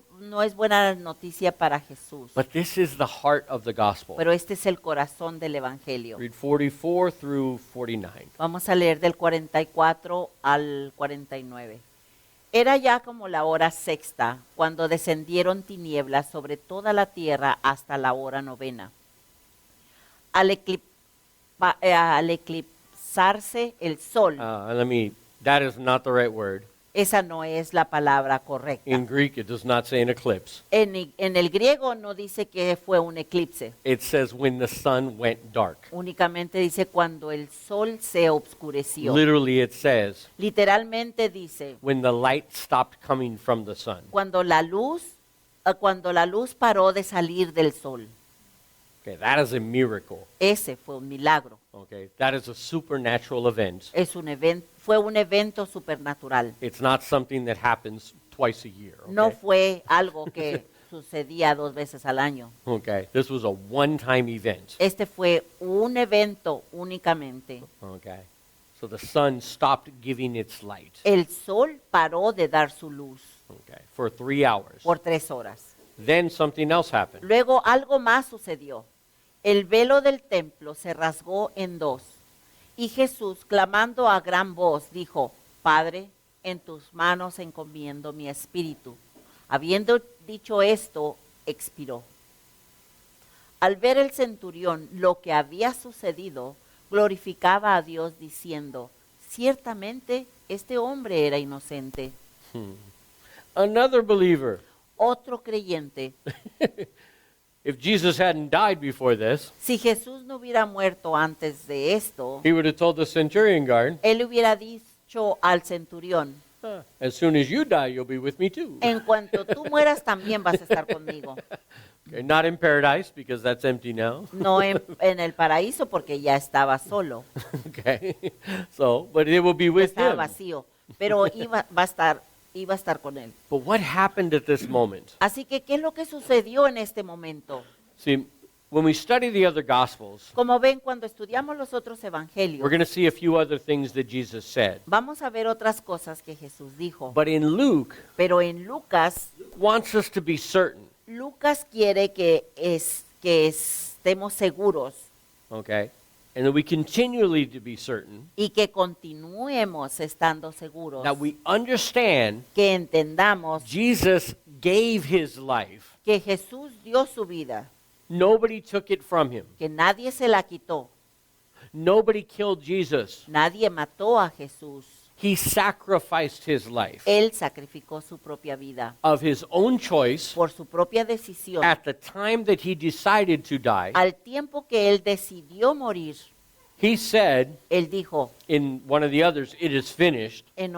buena noticia para Jesús, But this is the heart of the gospel. pero este es el corazón del evangelio. Read 44 through 49. Vamos a leer del 44 al 49. Era ya como la hora sexta, cuando descendieron tinieblas sobre toda la tierra hasta la hora novena. Al eclipsarse el sol, That is not the right word. esa no es la palabra correcta. In Greek, it does not say an eclipse. En el griego no dice que fue un eclipse, It says when the sun went dark. únicamente dice cuando el sol se obscureció. Literally, it says Literalmente dice when the light stopped coming from the sun. cuando la luz paró de salir del sol. Okay, that is a miracle. Ese fue un milagro. Okay, that is a supernatural event. Fue un evento supernatural. It's not something that happens twice a year. No Okay? fue algo que sucedía 2 veces al año. Okay, this was a one-time event. Este fue un evento únicamente. Okay, so the sun stopped giving its light. El sol paró de dar su luz Okay, for 3 hours. por 3 horas. Then something else happened. Luego algo más sucedió. El velo del templo se rasgó en 2. Y Jesús, clamando a gran voz, dijo, Padre, en tus manos encomiendo mi espíritu. Habiendo dicho esto, expiró. Al ver el centurión lo que había sucedido, glorificaba a Dios diciendo, ciertamente este hombre era inocente. Another believer. Otro creyente. If Jesus hadn't died before this, Si Jesús no hubiera muerto antes de esto, he would have told the centurion guard, él hubiera dicho al centurión, as soon as you die, you'll be with me too. en cuanto tú mueras también vas a estar conmigo. Okay, not in paradise because that's empty now. No en el paraíso porque ya estaba solo, Okay, so, but it will be with estaba him. vacío, pero iba a estar con él. But what happened at this moment? Así que, ¿qué es lo que sucedió en este momento? See, when we study the other Gospels, Como ven, cuando estudiamos los otros we're evangelios, going to see a few other things that Jesus said. vamos a ver otras cosas que Jesús dijo. But in Luke, Pero en Lucas, wants us to be certain, Lucas quiere que estemos seguros okay, and that we continually to be certain y que continuemos estando seguros, that we understand que entendamos Jesus gave his life. que Jesús dio su vida, Nobody took it from him. que nadie se la quitó, Nobody killed Jesus. nadie mató a Jesús. He sacrificed his life Él sacrificó su propia vida of his own choice por su propia decisión. at the time that he decided to die. Al tiempo que él decidió morir, He said él dijo, in one of the others, "It is finished." en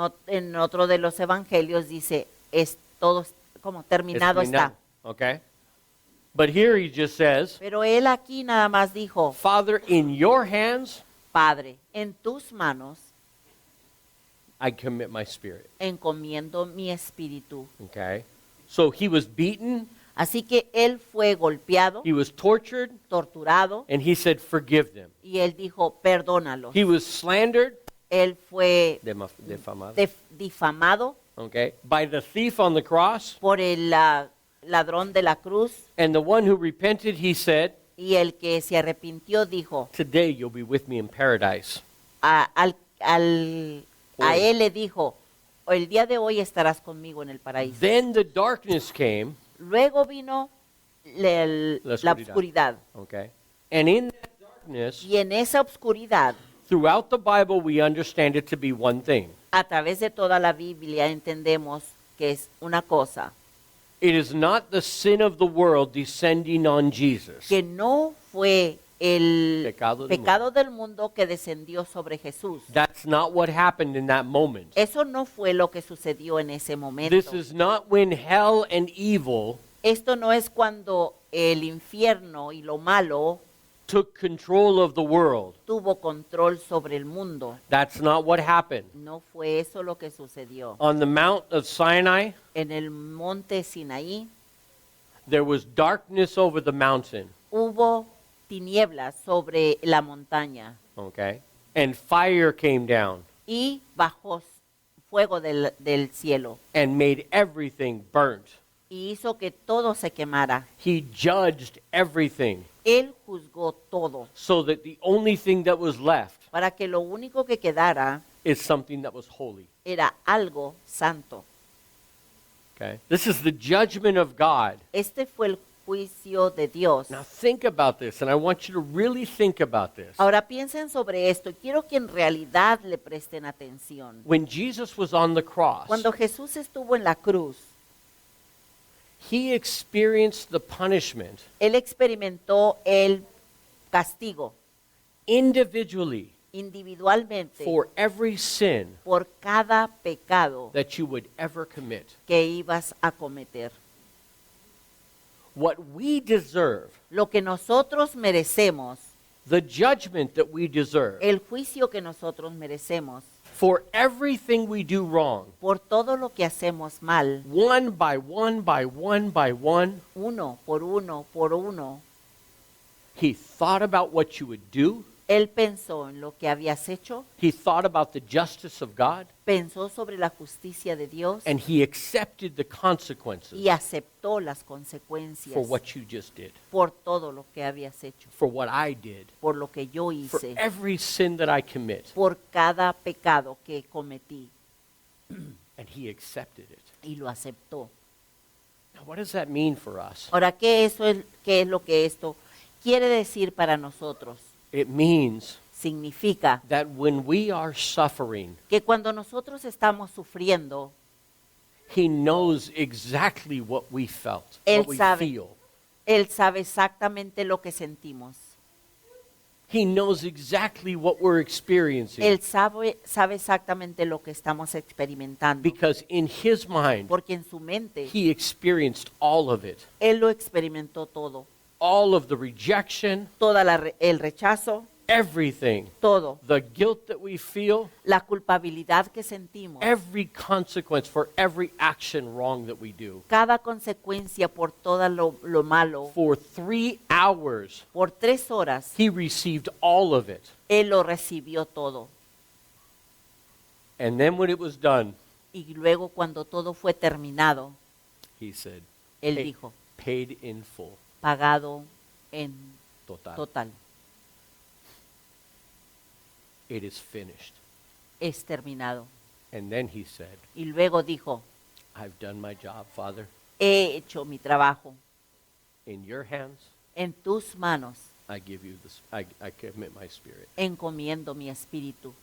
otro de los evangelios dice, es todo como It's terminado been está. done. Okay? But here he just says, Pero él aquí nada más dijo, "Father, in your hands Padre, en tus manos I commit my spirit." encomiendo mi espíritu. Okay? So he was beaten, Así que él fue golpeado, he was tortured, torturado, and he said, "Forgive them." y él dijo, perdónalos. He was slandered, Él fue defamado, difamado okay, by the thief on the cross, por el ladrón de la cruz, and the one who repented, he said, y el que se arrepintió dijo, "Today you'll be with me in paradise." a Hoy. él le dijo, el día de hoy estarás conmigo en el paraíso. Then the darkness came, Luego vino la oscuridad. okay? And in that darkness, Y en esa oscuridad, throughout the Bible, we understand it to be one thing. a través de toda la Biblia entendemos que es una cosa, It is not the sin of the world descending on Jesus. que no fue el Pecado del pecado del mundo que descendió sobre Jesús. That's not what happened in that moment. Eso no fue lo que sucedió en ese momento. This is not when hell and evil Esto no es cuando el infierno y lo malo took control of the world. tuvo control sobre el mundo. That's not what happened. No fue eso lo que sucedió. On the Mount of Sinai, En el monte Sinaí there was darkness over the mountain, hubo tinieblas sobre la montaña okay? And fire came down y bajó fuego del cielo and made everything burnt. y hizo que todo se quemara. He judged everything Él juzgó todo so that the only thing that was left para que lo único que quedara is something that was holy. era algo santo. Okay? This is the judgment of God. Este fue el juicio de Dios. Now think about this, and I want you to really think about this. Ahora piensen sobre esto. Quiero que en realidad le presten atención. When Jesus was on the cross, Cuando Jesús estuvo en la cruz, he experienced the punishment él experimentó el castigo individually individualmente for every sin por cada pecado that you would ever commit. que ibas a cometer. What we deserve, Lo que nosotros merecemos, the judgment that we deserve el juicio que nosotros merecemos for everything we do wrong, por todo lo que hacemos mal, one by one by one by one, uno por uno por uno, he thought about what you would do. él pensó en lo que habías hecho, He thought about the justice of God, pensó sobre la justicia de Dios and he accepted the consequences y aceptó las consecuencias for what you just did, por todo lo que habías hecho, for what I did, por lo que yo for hice, every sin that I commit. por cada pecado que cometí, And he accepted it. y lo aceptó. Now, what does that mean for us? Ahora, ¿qué es lo que esto quiere decir para nosotros? It means Significa that when we are suffering, que cuando nosotros estamos sufriendo, he knows exactly what we felt, Él what we sabe. feel. Él sabe exactamente lo que sentimos. He knows exactly what we're experiencing Él sabe exactamente lo que estamos experimentando. because in his mind, Porque en su mente, he experienced all of it. Él lo experimentó todo. All of the rejection, El rechazo, everything, todo. the guilt that we feel, La culpabilidad que sentimos. every consequence for every action wrong that we do. Cada consecuencia por todo lo malo. For 3 hours, Por 3 horas, he received all of it. Él lo recibió todo. And then when it was done, Y luego cuando todo fue terminado, he said, Él Hey. dijo, paid in full, pagado en total. total. it is finished. es terminado. And then he said, Y luego dijo, I've done my job, Father. he hecho mi trabajo. In your hands, En tus manos I give you this. I commit my spirit. encomiendo mi espíritu.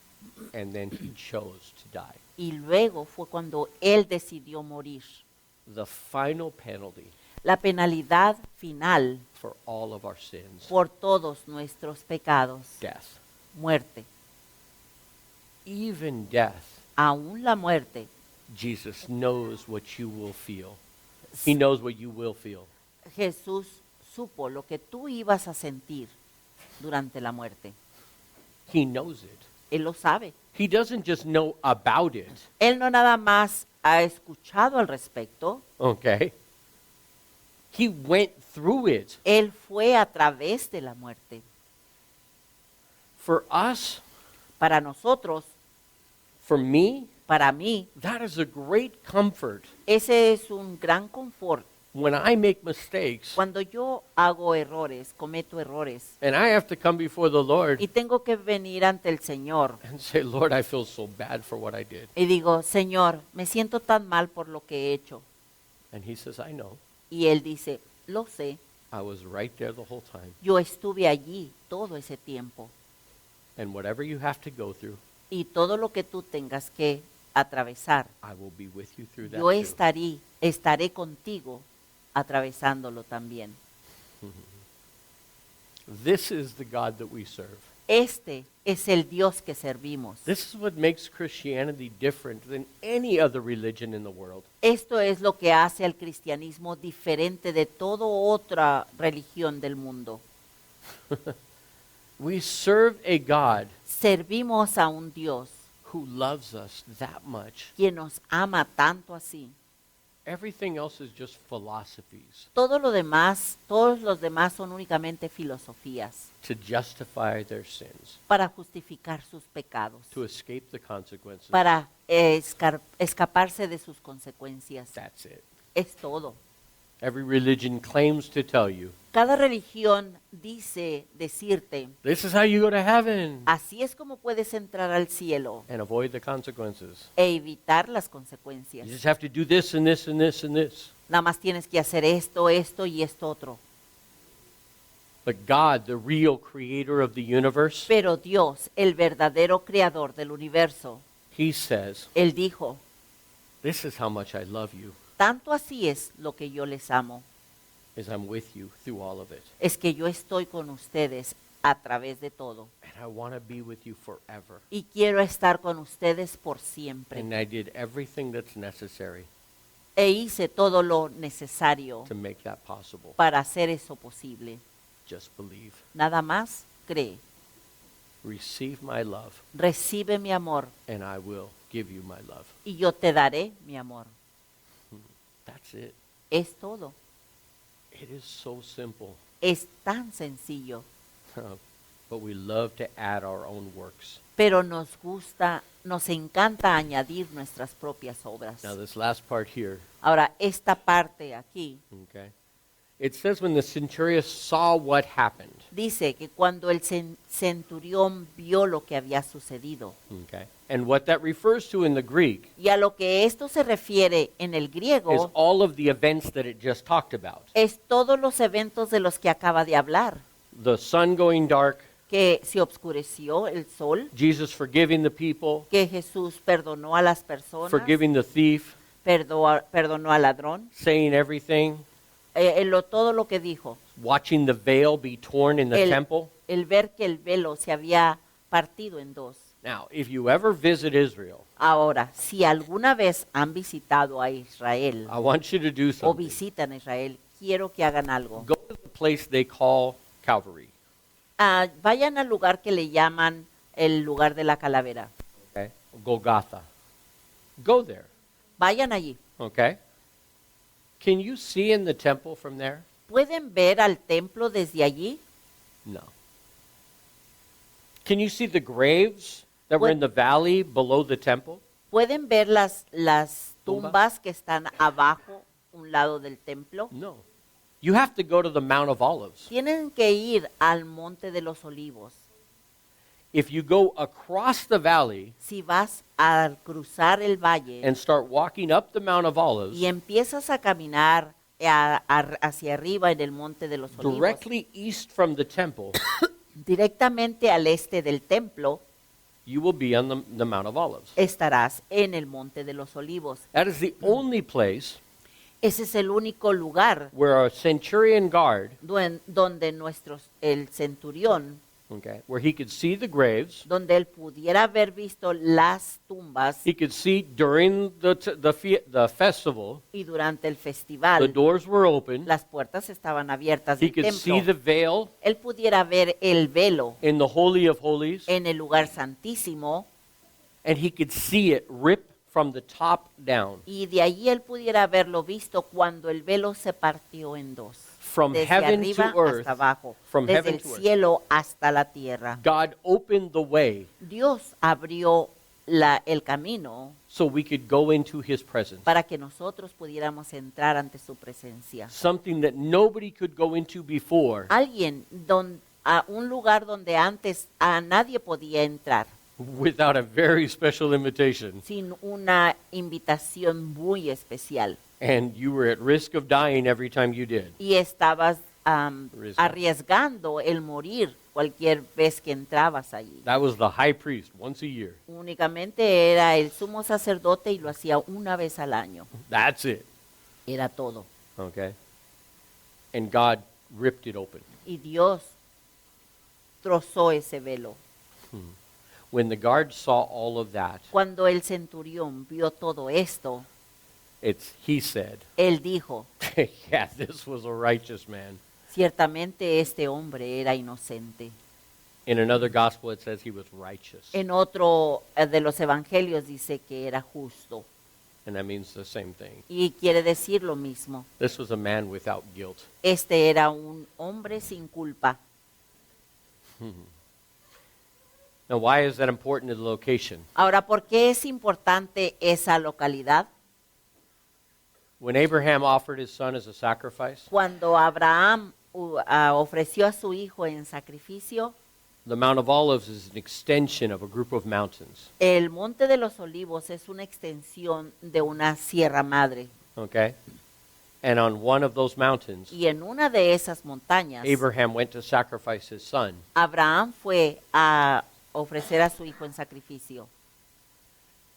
And then he chose to die. Y luego fue cuando él decidió morir. The final penalty La penalidad final for all of our sins, por todos nuestros pecados, death. muerte. Even death, Aún la muerte, Jesus knows what you will feel. He knows what you will feel. Jesús supo lo que tú ibas a sentir durante la muerte. He knows it. Él lo sabe. He doesn't just know about it, Él no nada más ha escuchado al respecto, okay? He went through it. él fue a través de la muerte. For us, Para nosotros, for me, para mí, that is a great comfort. ese es un gran confort. When I make mistakes Cuando yo hago errores, cometo errores, and I have to come before the Lord y tengo que venir ante el Señor and say, Lord, I feel so bad for what I did. y digo, Señor, me siento tan mal por lo que he hecho. And he says, I know. Y Él dice, lo sé, I was right there the whole time. yo estuve allí todo ese tiempo. And whatever you have to go through, Y todo lo que tú tengas que atravesar, I will be with you through that yo too. estaré contigo atravesándolo también. This is the God that we serve. Este es el Dios que servimos. This is what makes Christianity different than any other religion in the world. Esto es lo que hace al cristianismo diferente de toda otra religión del mundo. We serve a God Servimos a un Dios who loves us that much. quien nos ama tanto así. Everything else is just philosophies Todo lo demás, todos los demás son únicamente filosofías to justify their sins, para justificar sus pecados, to escape the consequences. para escaparse de sus consecuencias. That's it. Es todo. Every religion claims to tell you, Cada religión dice decirte, this is how you go to heaven así es como puedes entrar al cielo and avoid the consequences. e evitar las You consecuencias. just have to do this and this and this and this. Nada más tienes que hacer esto, esto y esto otro. But God, the real creator of the universe, Pero Dios, el verdadero creador del universo, he says, Él dijo, this is how much I love you, tanto así es lo que yo les amo, is I'm with you through all of it. es que yo estoy con ustedes a través de todo. And I want to be with you forever. Y quiero estar con ustedes por siempre. And I did everything that's necessary E hice todo lo necesario to make that possible. para hacer eso posible. Just believe. Nada más cree. Receive my love, Recibe mi amor and I will give you my love. y yo te daré mi amor. That's it. Es todo. It is so simple. Es tan sencillo. But we love to add our own works. Pero nos gusta, nos encanta añadir nuestras propias obras. Now, this last part here, Ahora, esta parte aquí okay, it says when the centurion saw what happened, dice que cuando el centurión vio lo que había sucedido, okay, and what that refers to in the Greek y a lo que esto se refiere en el is griego, all of the events that it just talked about. es todos los eventos de los que acaba de hablar, The sun going dark, que se obscureció el sol, Jesus forgiving the people, que Jesús perdonó a las personas, forgiving the thief, perdonó al ladrón, saying everything, todo lo que dijo, watching the veil be torn in the temple. el ver que el velo se había partido en dos. Now, if you ever visit Israel, Ahora, si alguna vez han visitado a Israel I want you to do o something. visitan a Israel, quiero que hagan algo. Go to the place they call Calvary. Vayan al lugar que le llaman el lugar de la calavera. Okay? Golgotha. Go there. Vayan allí. Okay? Can you see in the temple from there? ¿Pueden ver al templo desde allí? No. Can you see the graves that were in the valley below the temple? ¿Pueden ver las Tumba. tumbas que están abajo, un lado del templo? No. You have to go to the Mount of Olives. Tienen que ir al Monte de los Olivos. if you go across the valley si vas a cruzar el valle and start walking up the Mount of Olives, y empiezas a caminar hacia arriba en el monte de los olivos, directly east from the temple, directamente al este del templo, you will be on the Mount of Olives. estarás en el monte de los olivos. That is the only place Ese es el único lugar where a centurion guard, donde el centurión, okay, where he could see the graves, donde él pudiera haber visto las tumbas he could see during the festival, y durante el the festival doors were open, las puertas estaban abiertas he del could see the templo. veil Él pudiera ver el velo in the Holy of Holies, en el lugar santísimo and he could see it rip from the top down, y de allí él pudiera haberlo visto cuando el velo se partió en dos. from Desde heaven arriba to earth. hasta abajo, From desde heaven el to earth. cielo hasta la tierra. God opened the way Dios abrió el camino so we could go into his presence. para que nosotros pudiéramos entrar ante su presencia. Something that nobody could go into before A un lugar donde antes a nadie podía entrar without a very special invitation. sin una invitación muy especial. And you were at risk of dying every time you did. Y estabas Riesgo. arriesgando el morir cualquier vez que entrabas allí. That was the high priest once a year. Únicamente era el sumo sacerdote y lo hacía una vez al año. That's it. Era todo. Okay? And God ripped it open. Y Dios trozó ese velo. When the guard saw all of that, Cuando el centurión vio todo esto, he said, él dijo, yeah, this was a righteous man. ciertamente este hombre era inocente. In another gospel, it says he was righteous. En otro de los evangelios dice que era justo. And that means the same thing. Y quiere decir lo mismo. This was a man without guilt. Este era un hombre sin culpa. Now, why is that important to the location? Ahora, ¿por qué es importante esa localidad? When Abraham offered his son as a sacrifice, Cuando Abraham ofreció a su hijo en sacrificio, the Mount of Olives is an extension of a group of mountains. el Monte de los Olivos es una extensión de una sierra madre. Okay? And on one of those mountains, Y en una de esas montañas, Abraham went to sacrifice his son. Abraham fue a ofrecer a su hijo en sacrificio.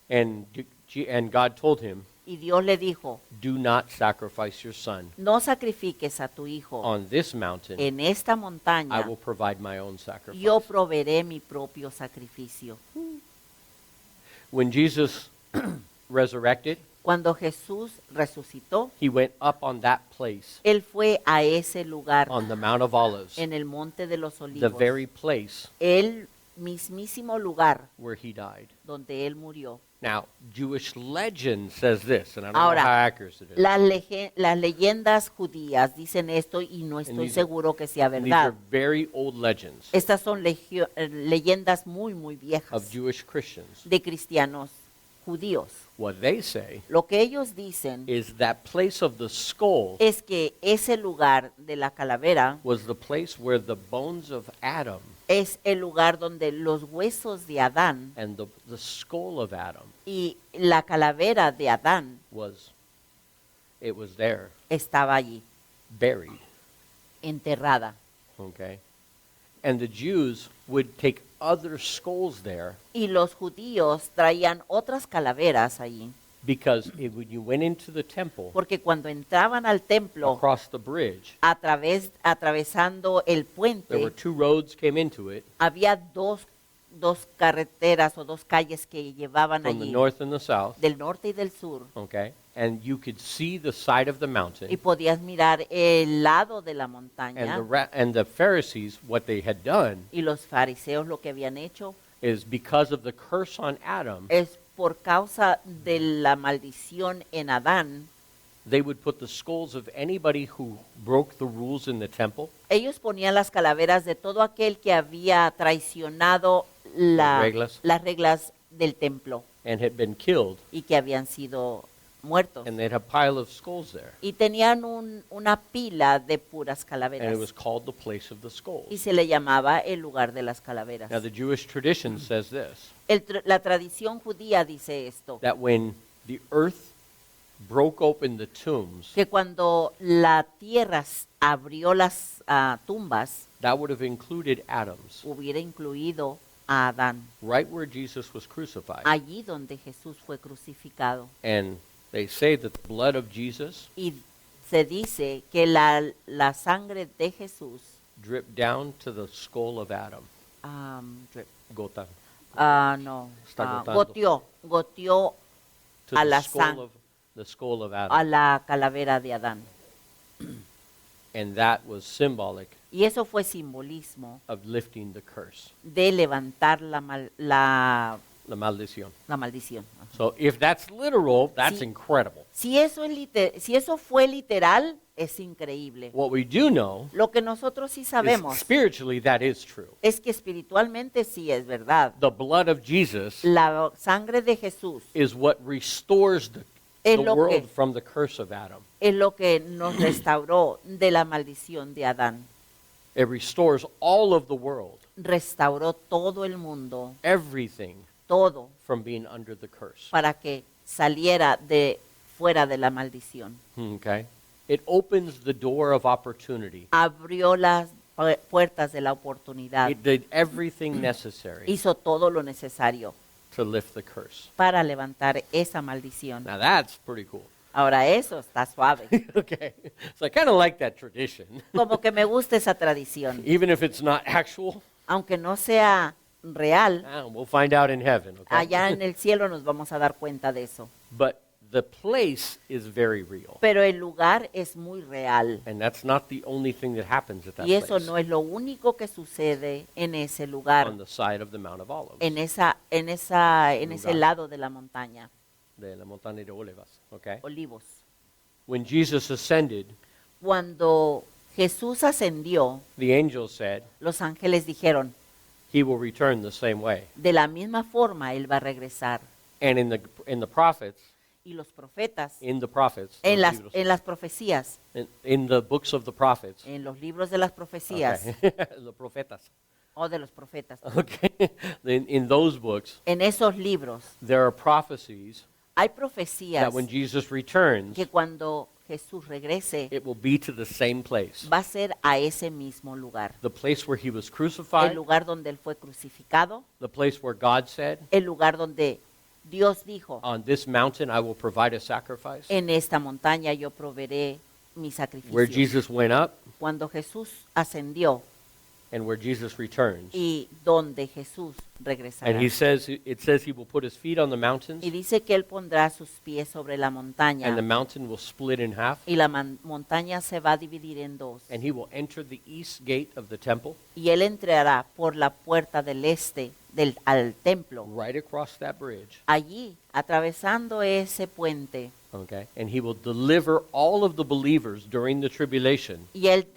And God told him, Y Dios le dijo, do not sacrifice your son. no sacrifiques a tu hijo On this mountain, en esta I montaña. will provide my own sacrifice. Yo proveeré mi propio sacrificio. When Jesus resurrected, Cuando Jesús resucitó, he went up on that place, él fue a ese lugar, on the Mount of Olives, en el Monte de los the Olivos, very place el mismísimo lugar where he died. donde él murió. Now, Jewish legend says this, and I don't know Ahora, how accurate it is. Las leyendas judías dicen esto y no estoy these are- seguro que sea And these are verdad. very old legends Estas son leyendas muy, muy of viejas Jewish Christians. de cristianos judíos. What they say Lo que ellos dicen is that place of the skull es que ese lugar de la calavera was the place where the bones of Adam es el lugar donde los huesos de Adán and the skull of Adam y la calavera de Adán was there, estaba allí, buried. enterrada. Okay? And the Jews would take other skulls there Y los judíos traían otras calaveras allí, because when you went into the temple, porque cuando entraban al templo, across the bridge, atravesando el there were puente, two roads came into it, había dos carreteras o dos calles que llevaban from the allí, north and the south. del norte y del sur, Okay? And you could see the side of the mountain. y podías mirar el lado de la And montaña. and the Pharisees, what they had done Y los fariseos lo que habían hecho is because of the curse on Adam, es por causa de la maldición en Adán, they would put the skulls of anybody who broke the rules in the temple, ellos ponían las calaveras de todo aquel que había traicionado Las reglas. las reglas del templo and had been killed. y que habían sido muertos. and they had a pile of skulls there. Y tenían una pila de puras And it calaveras. was called the place of the skulls. Y se le llamaba el lugar de las calaveras. Now, the Jewish tradition says this, La tradición judía dice esto, that when the earth broke open the tombs, que cuando la tierra abrió las tumbas, that would have included Adam's, hubiera incluido a Adán, right where Jesus was crucified. allí donde Jesús fue crucificado. And they say that the blood of Jesus Y se dice que la sangre de Jesús, dripped down to the skull of Adam. Gotan. no, Está gotando. goteó To a the la the skull of a Adam. la calavera de Adán. And that was symbolic Y eso fue simbolismo of lifting the curse, de levantar la the maldición. maldición. So if that's literal, that's Sí. incredible. Si eso fue literal, es increíble. What we do know Lo que nosotros sí is sabemos spiritually that is true. es que espiritualmente sí es verdad. The blood of Jesus La sangre de Jesús is what restores the Es lo world que- from the curse of Adam. es lo que nos restauró de la maldición de Adán. It restores all of the world, Restauró todo el mundo, everything, todo, from being under the curse. para que saliera de fuera de la maldición. Okay? It opens the door of opportunity. Abrió las puertas de la oportunidad. It did everything necessary Hizo todo lo necesario to lift the curse. para levantar esa maldición. Now that's pretty cool. Ahora eso está suave. Okay. So I kind of like that tradition. Como que me gusta esa tradición. Even if it's not actual, Aunque no sea real, we'll find out in heaven. Okay? allá en el cielo nos vamos a dar cuenta de eso. But the place is very real. Pero el lugar es muy real. And that's not the only thing that happens at that Y eso place. no es lo único que sucede en ese lugar, On the side of the Mount of Olives, en ese Lugar. lado de la montaña, de la montaña de Olivas. Okay? Olivos. When Jesus ascended, Cuando Jesús ascendió, the angel said, los ángeles dijeron, he will return the same way. de la misma forma Él va a regresar. And in the prophets, Y los profetas, in the prophets, en los las, libros- en las profecías, in the books of the prophets, en los libros de las profecías, okay, the profetas, o de los profetas, okay, in those books, en esos libros there are prophecies hay profecías that when Jesus returns, que cuando Jesús regrese it will be to the same place. va a ser a ese mismo lugar. The place where he was El crucified, lugar donde Él fue crucificado, the place where God said, el lugar donde Dios dijo, on this mountain I will provide a sacrifice. en esta montaña yo proveeré mi Where sacrificio. Jesus went up Cuando Jesús ascendió and where Jesus returns. y donde Jesús regresará. And it says he will put his feet on the mountains Y dice que Él pondrá sus pies sobre la montaña and the mountain will split in half y la montaña se va a dividir en dos. and he will enter the east gate of the temple Y Él entrará por la puerta del este al templo. right across that bridge. Allí, atravesando ese puente, Okay? And he will deliver all of the believers during the tribulation. y Él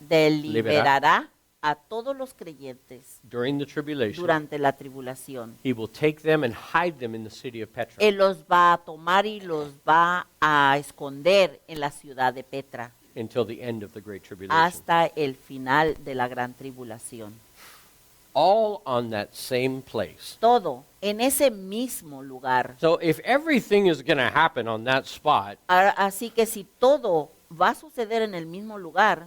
deliberará a todos los creyentes During the tribulation, durante la tribulación. he will take them and hide them in the city of Petra Él los va a tomar y los va a esconder en la ciudad de Petra until the end of the great tribulation. hasta el final de la gran tribulación. All on that same place. Todo en ese mismo lugar. So if everything is going to happen on that spot, Así que si todo va a suceder en el mismo lugar,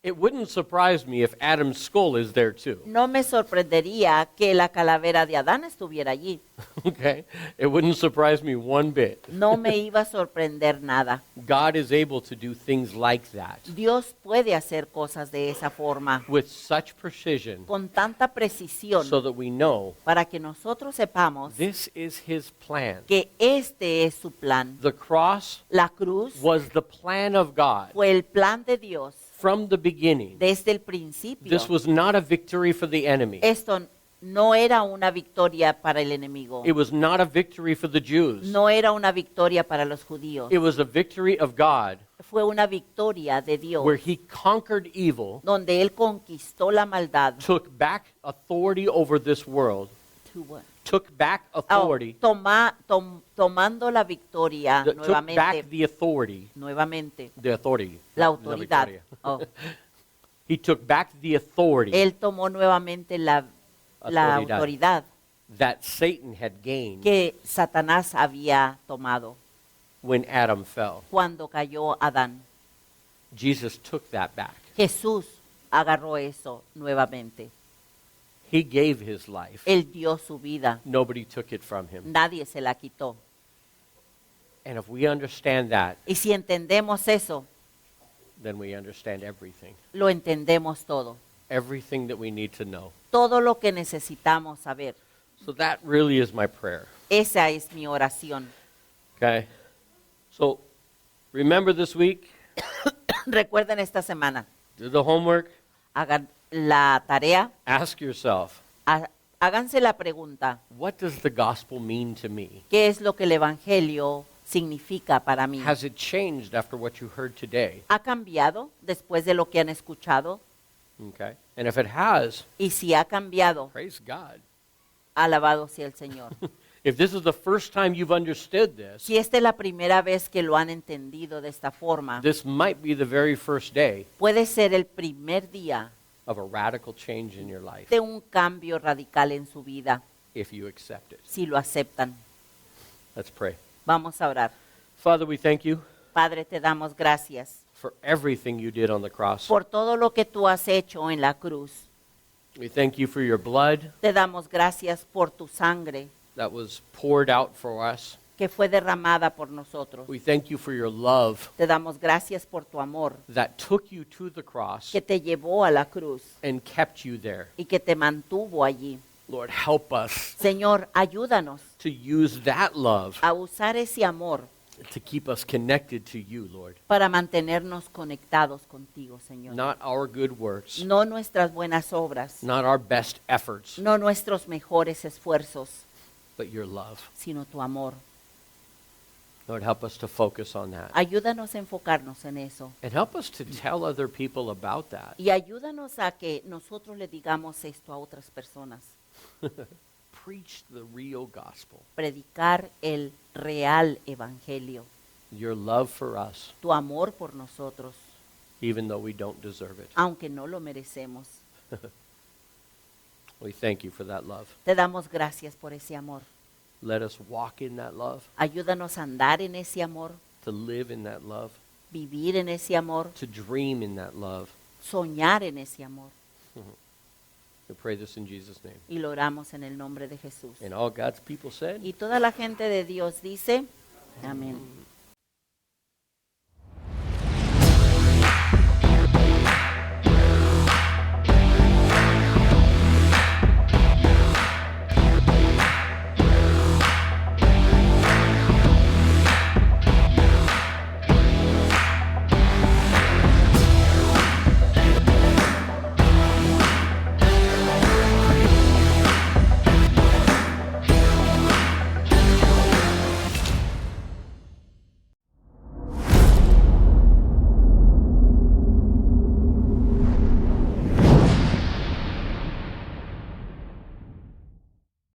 it wouldn't surprise me if Adam's skull is there too. no me sorprendería que la calavera de Adán estuviera allí. Okay? It wouldn't surprise me one bit. No me iba a sorprender nada. God is able to do things like that Dios puede hacer cosas de esa forma, with such precision con tanta precisión, so that we know para que nosotros sepamos this is his plan. que este es su plan. The cross La cruz was the plan of God fue el plan de Dios from the beginning. desde el principio. This was not a victory for the enemy. Esto no era una victoria para el enemigo. It was not a victory for the Jews. No era una victoria para los judíos. It was a victory of God Fue una victoria de Dios, where he conquered evil, donde Él conquistó la maldad, took back authority over this world, To what? Took back Oh, authority. tomando la victoria Took nuevamente. back the authority. Nuevamente. The authority. La not autoridad. victoria. Oh, He took back the authority él tomó nuevamente la autoridad that Satan had gained que Satanás había tomado when Adam fell. cuando cayó Adán. Jesus took that back. Jesús agarró eso nuevamente. He gave his life. Él dio su vida. Nobody took it from him. Nadie se la quitó. And if we understand that, Y si entendemos eso, then we understand everything. lo entendemos todo. Everything that we need to know. Todo lo que necesitamos saber. So that really is my prayer. Esa es mi oración. Okay? So remember this week, Recuerden esta semana, do the homework, hagan la tarea, ask yourself, háganse la pregunta, what does the gospel mean to me? ¿qué es lo que el Evangelio significa para mí? Has it changed after what you heard today? ¿Ha cambiado después de lo que han escuchado? Okay? And if it has, Y si ha cambiado, praise God. alabado sea el Señor. If this is the first time you've understood this, Si esta es la primera vez que lo han entendido de esta forma, this might be the very first day puede ser el primer día of a radical change in your life de un cambio radical en su vida, if you accept it. si lo aceptan. Let's pray. Vamos a orar. Father, we thank you Padre, te damos gracias for everything you did on the cross. por todo lo que tú has hecho en la cruz. We thank you for your blood Te damos gracias por tu sangre that was poured out for us. que fue derramada por nosotros. We thank you for your love Te damos gracias por tu amor that took you to the cross que te llevó a la cruz and kept you there. y que te mantuvo allí. Lord, help us Señor, ayúdanos to use that love a usar ese amor to keep us connected to you, Lord. para mantenernos conectados contigo, Señor. Not our good works, No nuestras buenas obras, not our best efforts, no nuestros mejores esfuerzos, but your love. sino tu amor. Lord, help us to focus on that. Ayúdanos a enfocarnos en eso. And help us to tell other people about that. Y ayúdanos a que nosotros le digamos esto a otras personas. Preach the real gospel. Predicar el real evangelio. Your love for us, Tu amor por nosotros, even though we don't deserve it. aunque no lo merecemos. We thank you for that love. Te damos gracias por ese amor. Let us walk in that love, Ayúdanos a andar en ese amor, to live in that love, vivir en ese amor, to dream in that love. soñar en ese amor. We pray this in Jesus' name. Y lo oramos en el nombre de Jesús. And all God's people said, Y toda la gente de Dios dice, amén.